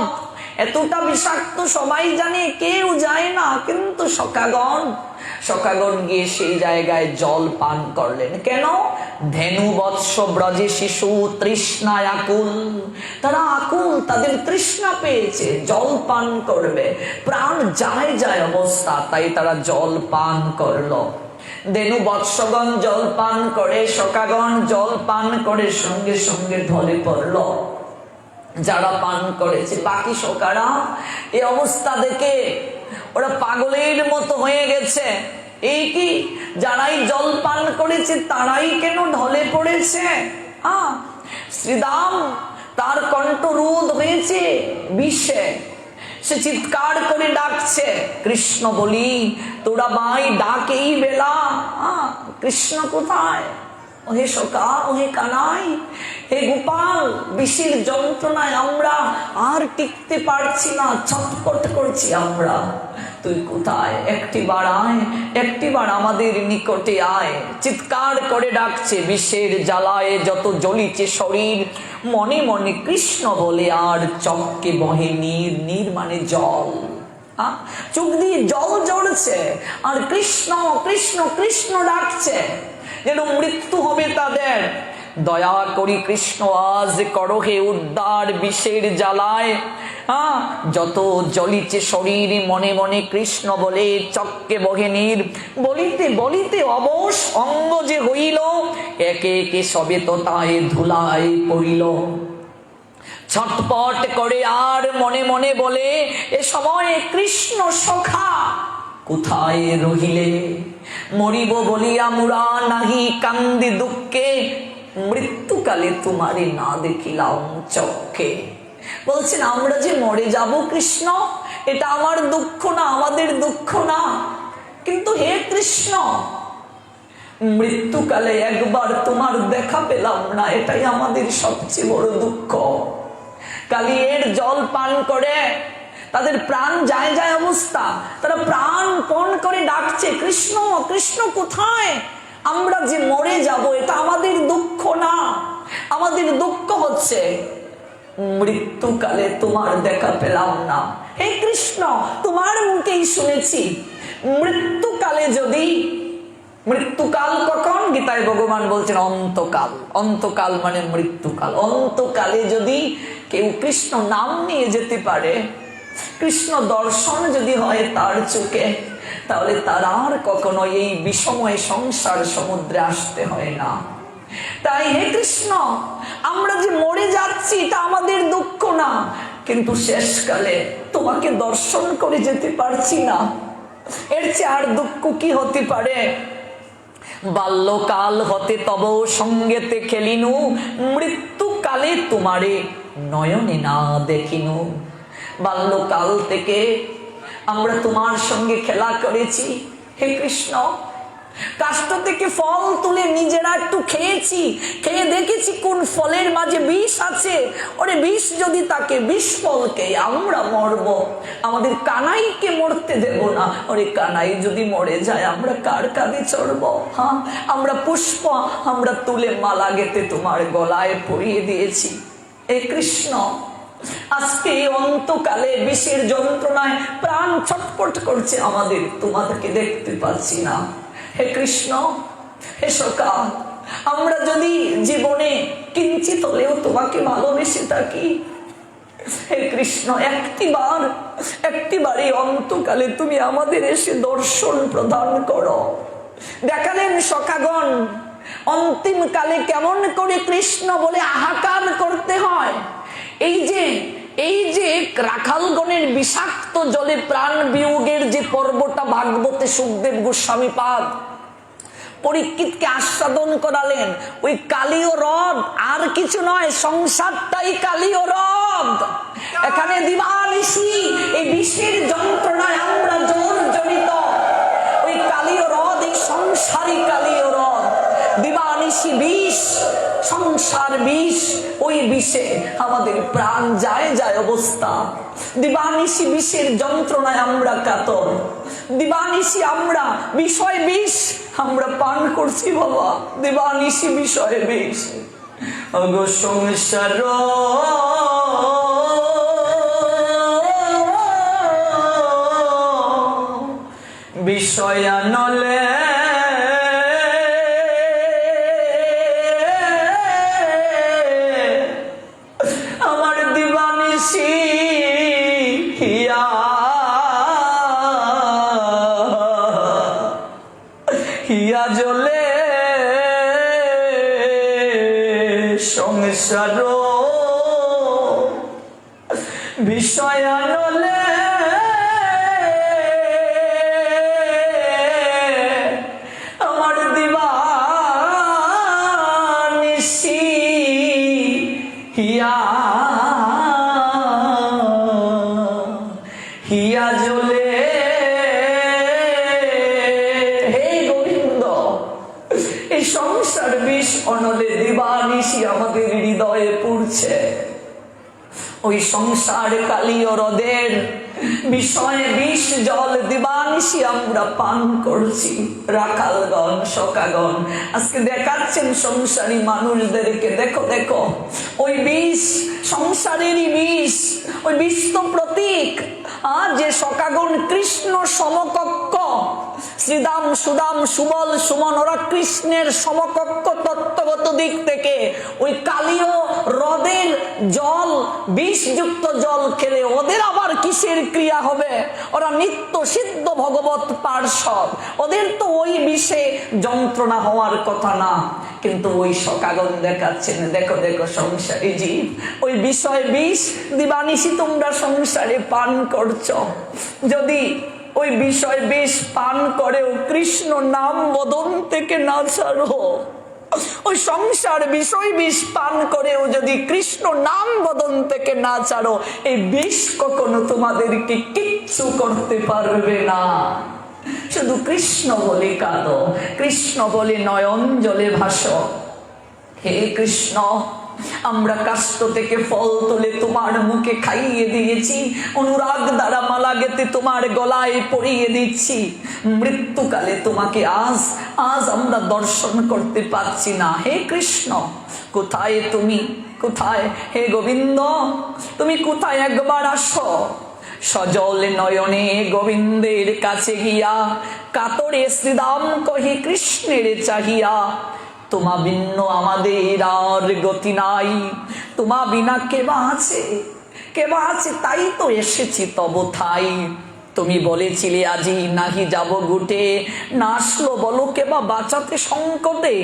এতটা বিষাক্ত সবাই জানে, কেউ যায় না, কিন্তু সখাগণ গিয়ে সেই জায়গায় জল পান করলেন। কেন? ধেনু বৎস ব্রজে শিশু তৃষ্ণায় আকুল। তারা আকুল, তাদের তৃষ্ণা পেয়েছে, জল পান করবে, প্রাণ যায় যায় অবস্থা, তাই তারা জল পান করলো। ধেনু বৎসগণ জল পান করে, সখাগণ জল পান করে সঙ্গে সঙ্গে ঢলে পড়লো। যারা পান করেছে, বাকি সখারা এই অবস্থা দেখে ওরা পাগলের মতো হয়ে গেছে। এই কি, যারাই জল পান করেছে তারাই কেন ঢলে পড়েছে? শ্রীদাম তার কণ্ঠরোধ হয়েছে বিষে, সে চিৎকার করে ডাকছে, কৃষ্ণ বলি তোরা ভাই ডাক এই বেলা। কৃষ্ণ কোথায়? ওহে সখা, ওহে কানাই, হে গোপাল, বিষের যন্ত্রণায় আমরা আর টিকতে পারছি না, ছটফট করছি আমরা। তুই কোথায়? একটিবার আয়, একটিবার আমাদের নিকটে আয়। চিৎকার করে ডাকছে, বিষের জ্বালায় যত জ্বলিছে শরীর, মনে মনে কৃষ্ণ বলে আর চমকে বহে নীর। নীর মানে জল, চোখ দিয়ে জল ঝরছে আর কৃষ্ণ কৃষ্ণ কৃষ্ণ ডাকছে, যেন মৃত্যু হবে তাদের। দয়া করি কৃষ্ণ আজ করো হে উদ্ধার বিষের জ্বালায়। যত জ্বলিছে শরীর মনে মনে কৃষ্ণ বলে চক্কে বহে নীর। বলিতে বলিতে অবশ অঙ্গ যে হইল, একে একে সবে তো তাই ধুলায় পড়িল। ছটপট করে আর মনে মনে বলে, এ সময় কৃষ্ণ সখা কোথায় রহিলে? মরিব বলিয়া মুরা নাহি কান্দি দুঃখে, মৃত্যুকালে তোমারে না দেখিলাম চক্ষে। বলছেন আমরা যে মরে যাব কৃষ্ণ, এটা আমার দুঃখ না, আমাদের দুঃখ না, কিন্তু হে কৃষ্ণ মৃত্যুকালে একবার তোমার দেখা পেলাম না, এটাই আমাদের সবচেয়ে বড় দুঃখ। কালিয়ের জল পান করে তাদের প্রাণ যায় যায় অবস্থা, তারা প্রাণপণ করে ডাকছে কৃষ্ণ কৃষ্ণ কোথায়? আমরা যে মরে যাব এটা আমাদের দুঃখ না, আমাদের দুঃখ হচ্ছে মৃত্যুকালে তোমার দেখা পেলাম না। হে কৃষ্ণ তোমার মুখেই শুনেছি মৃত্যুকালে যদি, মৃত্যুকাল কখন? গীতায় ভগবান বলছেন অন্তকাল। অন্তকাল মানে মৃত্যুকাল। অন্তকালে যদি কেউ কৃষ্ণ নাম নিয়ে যেতে পারে, কৃষ্ণ দর্শন যদি হয় তার চোখে, তাহলে তার আর কখনো এই বিষময় সংসার সমুদ্রে আসতে হয় না। তাই হে কৃষ্ণ আমরা যে মরে যাচ্ছি এটা আমাদের দুঃখ না, কিন্তু শেষকালে তোমাকে দর্শন করে যেতে পারছি না, এর চেয়ে আর দুঃখ কি হতে পারে? বাল্যকাল হতে তব সঙ্গেতে খেলিনু, মৃত্যুকালে তোমারে নয়নে না দেখিনু। বাল্যকাল থেকে আমরা তোমার সঙ্গে খেলা করেছি হে কৃষ্ণ, কাষ্ঠ থেকে ফল তুলে নিজেরা একটু খেয়েছি, খেয়ে দেখেছি কোন ফলের মাঝে বিষ আছে। ওরে বিষ যদি তাকে, বিষ ফলকে আমরা মরব, আমাদের কানাইকে মরতে দেব না। ওরে কানাই যদি মরে যায় আমরা কার কাঁধে চড়ব? হ্যাঁ, আমরা পুষ্প আমরা তুলে মালা গেঁথে তোমার গলায় পরিয়ে দিয়েছি। এ কৃষ্ণ আজকে অন্তকালে বিষের যন্ত্রণায় প্রাণ ছটফট করছে আমাদের, তোমাদেরকে দেখতে পাচ্ছি না। হে কৃষ্ণ হে সখা, আমরা যদি জীবনে কিঞ্চিত হলেও তোমাকে ভালোবেসে থাকি, হে কৃষ্ণ একটিবার এই অন্তকালে তুমি আমাদের এসে দর্শন প্রদান করো। দেখালেন সখাগণ অন্তিম কালে কেমন করে কৃষ্ণ বলে হাহাকার করতে হয়। এই যে রাখালগণের বিষাক্ত জলে প্রাণ বিয়োগের যে পর্বটা ভাগবতে সুখদেব গোস্বামী পাদ পরীক্ষিতকে আস্বাদন করালেন, ওই কালীয় হ্রদ আর কিছু নয়, সংসারটাই কালীয় হ্রদ। এখানে দিবানিশি এই বিষের যন্ত্রণায় আমরা জর্জরিত। ওই কালীয় হ্রদ, এই সংসারই কালীয় হ্রদ। দিবানিশি বিষ, সংসার বিষ, ওই বিষে আমাদের প্রাণ যায় যায় অবস্থা। দিবানিশি বিষের যন্ত্রণায় আমরা কাতর, দিবানিশি আমরা বিষয় বিষ আমরা পান করছি বাবা, দিবানিশি বিষয় বিষ। অগো সংসার বিষয় নলে হিয়া জলে সংসার বিষয় নলে আমার দিবানিশি হিয়া হিয়া জলে। এই সংসার বিষ অনলে দিবানিশি আমাদের হৃদয়ে পড়ছে। ওই সংসার কালীয় হ্রদের বিষয়ে বিষ জল দিবানিশি আমরা পান করছি। রাখালগণ সখাগণ আজকে দেখাচ্ছেন সংসারী মানুষদেরকে, দেখো দেখো ওই বিষ সংসারেরই বিষ, ওই বিষ তো প্রতীক। যে সখাগণ কৃষ্ণ সমকক্ষ শ্রীদাম সুদাম সুবল সুমন ওরা কৃষ্ণের সমকক্ষ তত্ত্বগত দিক থেকে। ওই কালীয় হ্রদের জল বিষযুক্ত জল খেলে ওদের আবার কিসের ক্রিয়া হবে? ওরা নিত্য সিদ্ধ ভগবত পার্ষদ, ওদের তো ওই বিষে যন্ত্রণা হওয়ার কথা না। কিন্তু ওই সকাগন দেখাচ্ছেন, দেখো দেখো সংসারী জীব, ওই বিষয় বিষ দিবানিশি তোমরা সংসারে পান করছো। যদি ওই বিষয় বিষ পান করেও কৃষ্ণ নাম বদন থেকে না ছাড়ো, ওই সংসার বিষয় বিষ পান করেও যদি কৃষ্ণ নাম বদন থেকে না ছাড়ো, এই বিষ কখনো তোমাদেরকে কিচ্ছু করতে পারবে না। শুধু কৃষ্ণ বলে কাঁদো, কৃষ্ণ বলে নয়ন জলে ভাসো। হে কৃষ্ণ, আমরা কাষ্ঠ থেকে ফল তুলে তোমার মুখে খাইয়ে দিয়েছি, অনুরাগ দ্বারা মালা গেঁথে তোমার গলায় পরিয়ে দিচ্ছি। মৃত্যুকালে তোমাকে আজ আমরা দর্শন করতে পারছি না। হে কৃষ্ণ, কোথায় তুমি? কোথায়? হে গোবিন্দ, তুমি কোথায়? একবার আসো। সজল নয়নে গোবিন্দের কাছে গিয়া কাতরে শ্রীদাম কহি কৃষ্ণের চাহিয়া, তোমা ভিন্ন আমাদের আর গতি নাই। তোমা বিনা কেবা আছে, কেবা আছে, তাই তো এসেছি তব থাই। তুমি বলেছিলে আজি নাহি যাব গুটে, না আসলো বলো কেবা বাঁচাতে সংকটে।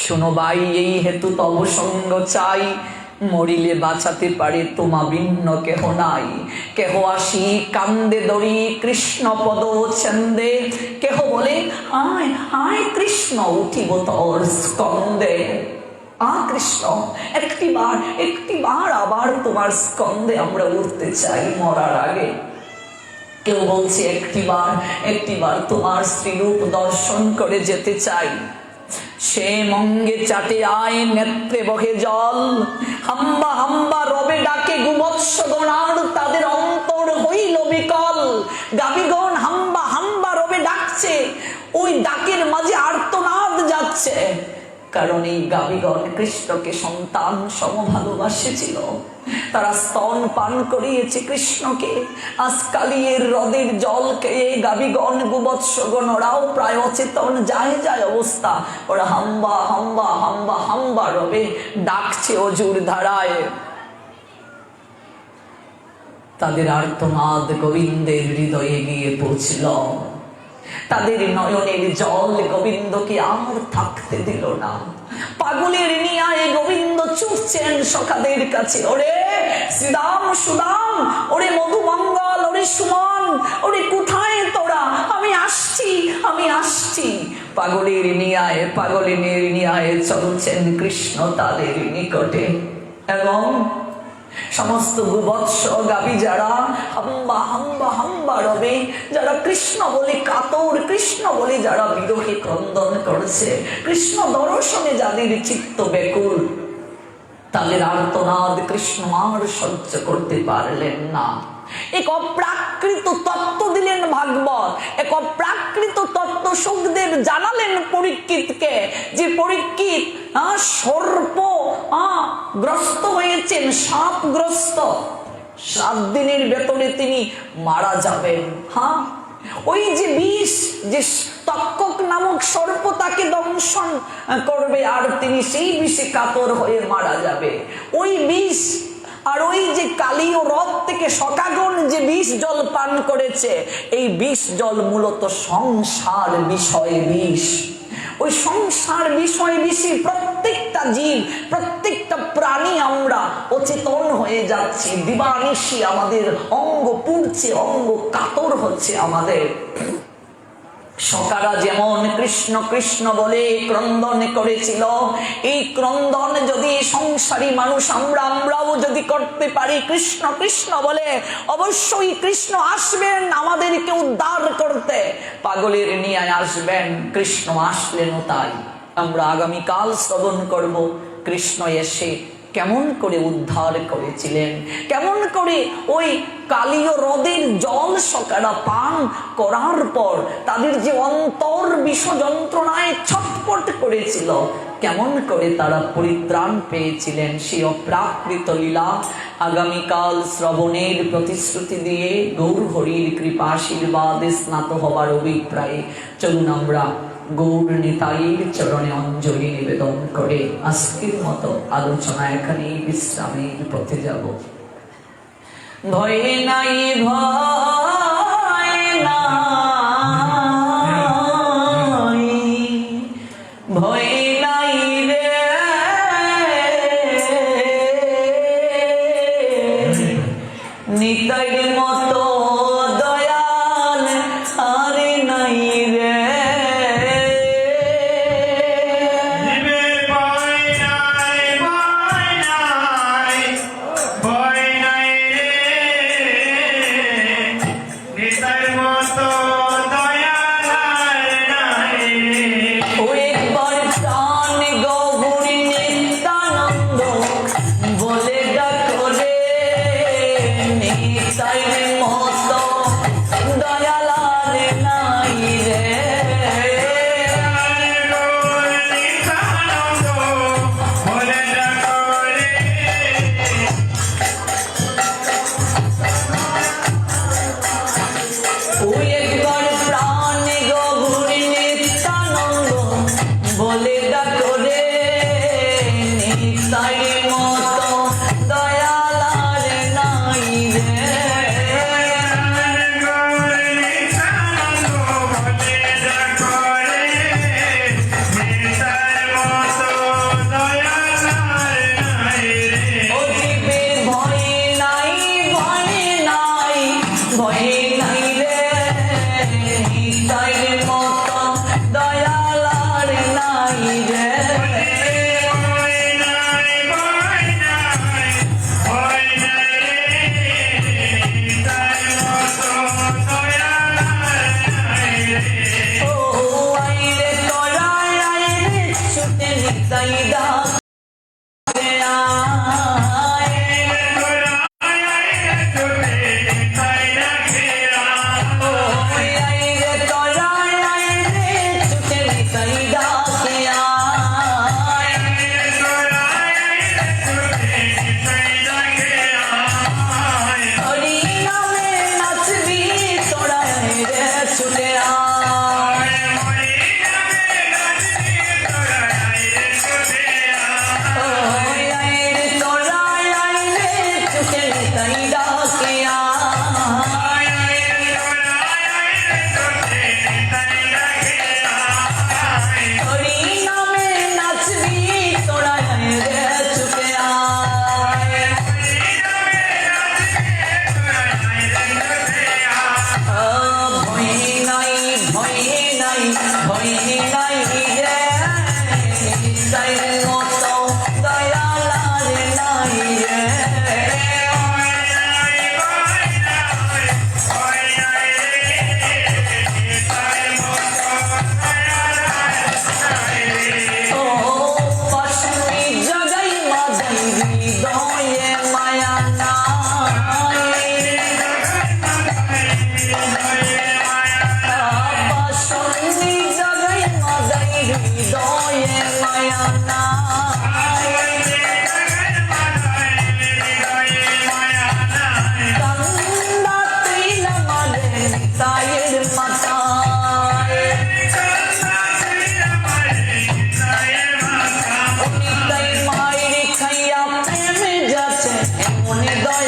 শোনো ভাই, এই হেতু তব সঙ্গ চাই, মরিলে বাঁচাতে পারে তোমা ভিন্ন কেহ নাই। কেহ আসি কান্দে দড়ি কৃষ্ণ পদ ছন্দে, কেহ বলে আয় আয় কৃষ্ণ উঠিব তোর স্কন্দে। কৃষ্ণ, একটিবার আবার তোমার স্কন্দে আমরা উঠতে চাই মরার আগে। কেউ বলছে একটিবার তোমার শ্রীরূপ দর্শন করে যেতে চাই। সে মঙ্গে চাটে আয় নেত্রে বহে জল, হাম্বা হাম্বা রবে ডাকে গুবৎসগণ, আর তাদের অন্তর হইল বিকল। গাবিগণ হাম্বা হাম্বা রবে ডাকছে, ওই ডাকের মাঝে আর্তনাদ যাচ্ছে। কারণ এই গাবিগণ কৃষ্ণকে সন্তান সম ভালোবাসেছিল, তারা স্তন পান করিয়েছে কৃষ্ণকে। আজ কালিয়ের হ্রদের জল খেয়ে গাবিগণ গুবৎসগণ ওরাও প্রায় অচেতন, যায় অবস্থা। ওরা হাম্বা হাম্বা হাম্বা হাম্বা রবে ডাকছে অজুর ধারায়। তাদের আর্তনাদ গোবিন্দের হৃদয়ে গিয়ে পৌঁছল। তাদের নয়নের জল গোবিন্দকে আর থাকতে দিল না। পাগলের নিয়ায় গোবিন্দ ছুটছেন সখাদের কাছে। ওরে শ্রীদাম সুদাম, ওরে মধুমঙ্গল, ওরে সুমন, ওরে কোথায় তোরা? আমি আসছি। পাগলের নিয়ায় চলছেন কৃষ্ণ তাদের নিকটে। এবং সমস্ত গুবৎস গাবি যারা হাম্বা হাম্বা হাম্বা রবে, যারা কৃষ্ণ বলে কাতর, কৃষ্ণ বলে যারা বিরহে ক্রন্দন করছে, কৃষ্ণ দর্শনে যাদের চিত্ত ব্যাকুল, তাদের আর্তনাদ কৃষ্ণ আর সহ্য করতে পারলেন না। এক অপ্রাকৃত তত্ত্ব দিলেন ভাগবত, এক অপ্রাকৃত তত্ত্ব সুখদেব জানালেন পরীক্ষিতকে, যে পরীক্ষিত সর্প গ্রস্ত হয়েছেন, সাপগ্রস্ত, 7 দিনের ভেতরে তিনি মারা যাবেন। ওই যে বিষ, যে তক্ষক নামক সর্প তাকে দংশন করবে, আর তিনি সেই বিষে কাতর হয়ে মারা যাবে। ওই বিষ আর ওই যে কালীয় হ্রদ থেকে সকাগণ যে বিষ জল পান করেছে, এই বিষ জল মূলত সংসার বিষয় বিষ। ওই সংসার বিষয় বিষে প্রত্যেকটা জীব, প্রত্যেকটা প্রাণী আমরা অচেতন হয়ে যাচ্ছি। দিবানিশি আমাদের অঙ্গ পুড়ছে, অঙ্গ কাতর হচ্ছে আমাদের। সকারা যেমন কৃষ্ণ কৃষ্ণ বলে ক্রন্দন করেছিল, এই ক্রন্দন যদি সংসারী মানুষ আমরাও যদি করতে পারি কৃষ্ণ কৃষ্ণ বলে, অবশ্যই কৃষ্ণ আসবেন আমাদেরকে উদ্ধার করতে। পাগলের নিয়ে আসবেন, কৃষ্ণ আসলেনও তাই। আমরা আগামীকাল শ্রবণ করব কৃষ্ণ এসে কেমন করে উদ্ধার করেছিলেন, কেমন করে ওই কালীয় হ্রদের জল সকারা পান করার পর তাদের যে অন্তর বিষ যন্ত্রণায় ছটফট করেছিল, কেমন করে তারা পরিত্রাণ পেয়েছিলেন সেই অপ্রাকৃত লীলা আগামীকাল শ্রবণের প্রতিশ্রুতি দিয়ে গৌর হরির কৃপা আশীর্বাদে স্নাত হবার অভিপ্রায়ে চলুন আমরা গৌর নিতাইয়ের চরণে অঞ্জলি নিবেদন করে আজকের মতো আলোচনা এখানেই বিশ্রামের পথে যাব। ভয়ে নাই ভয় নাই ভয় নাই রে নিতাইয়ের মতো দয়াল আরে নাই রে মনে দয়া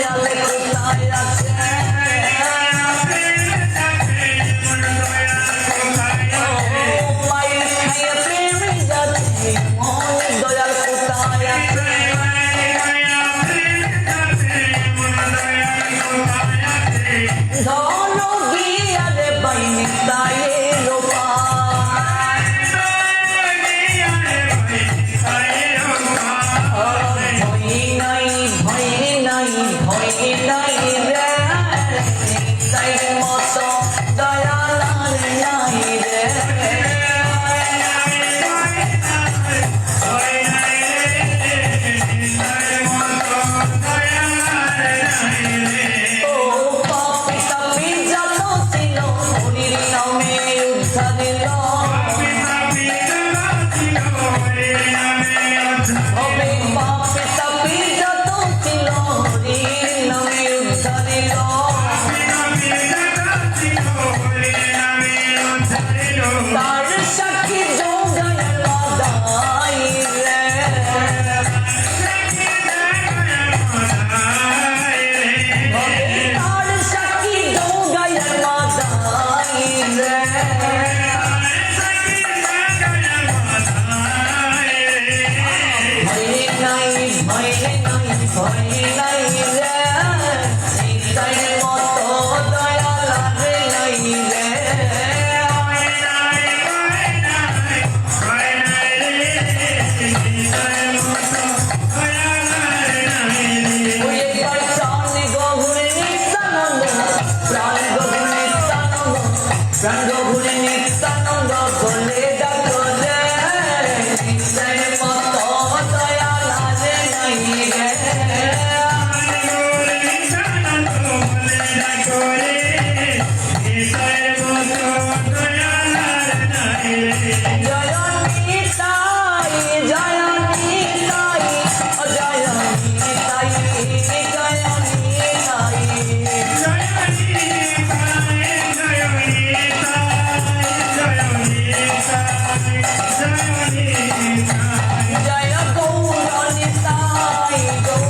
প্রাণ ঘুরে নিত্যানন্দ বলে ডাকো রে, নিতাই মত দয়া লাগে নাই রে। জয় নিতাই, জয় নিতাই, ও জয় নিতাই, জয় নিতাই। জয় গৌর নিতাই, গৌর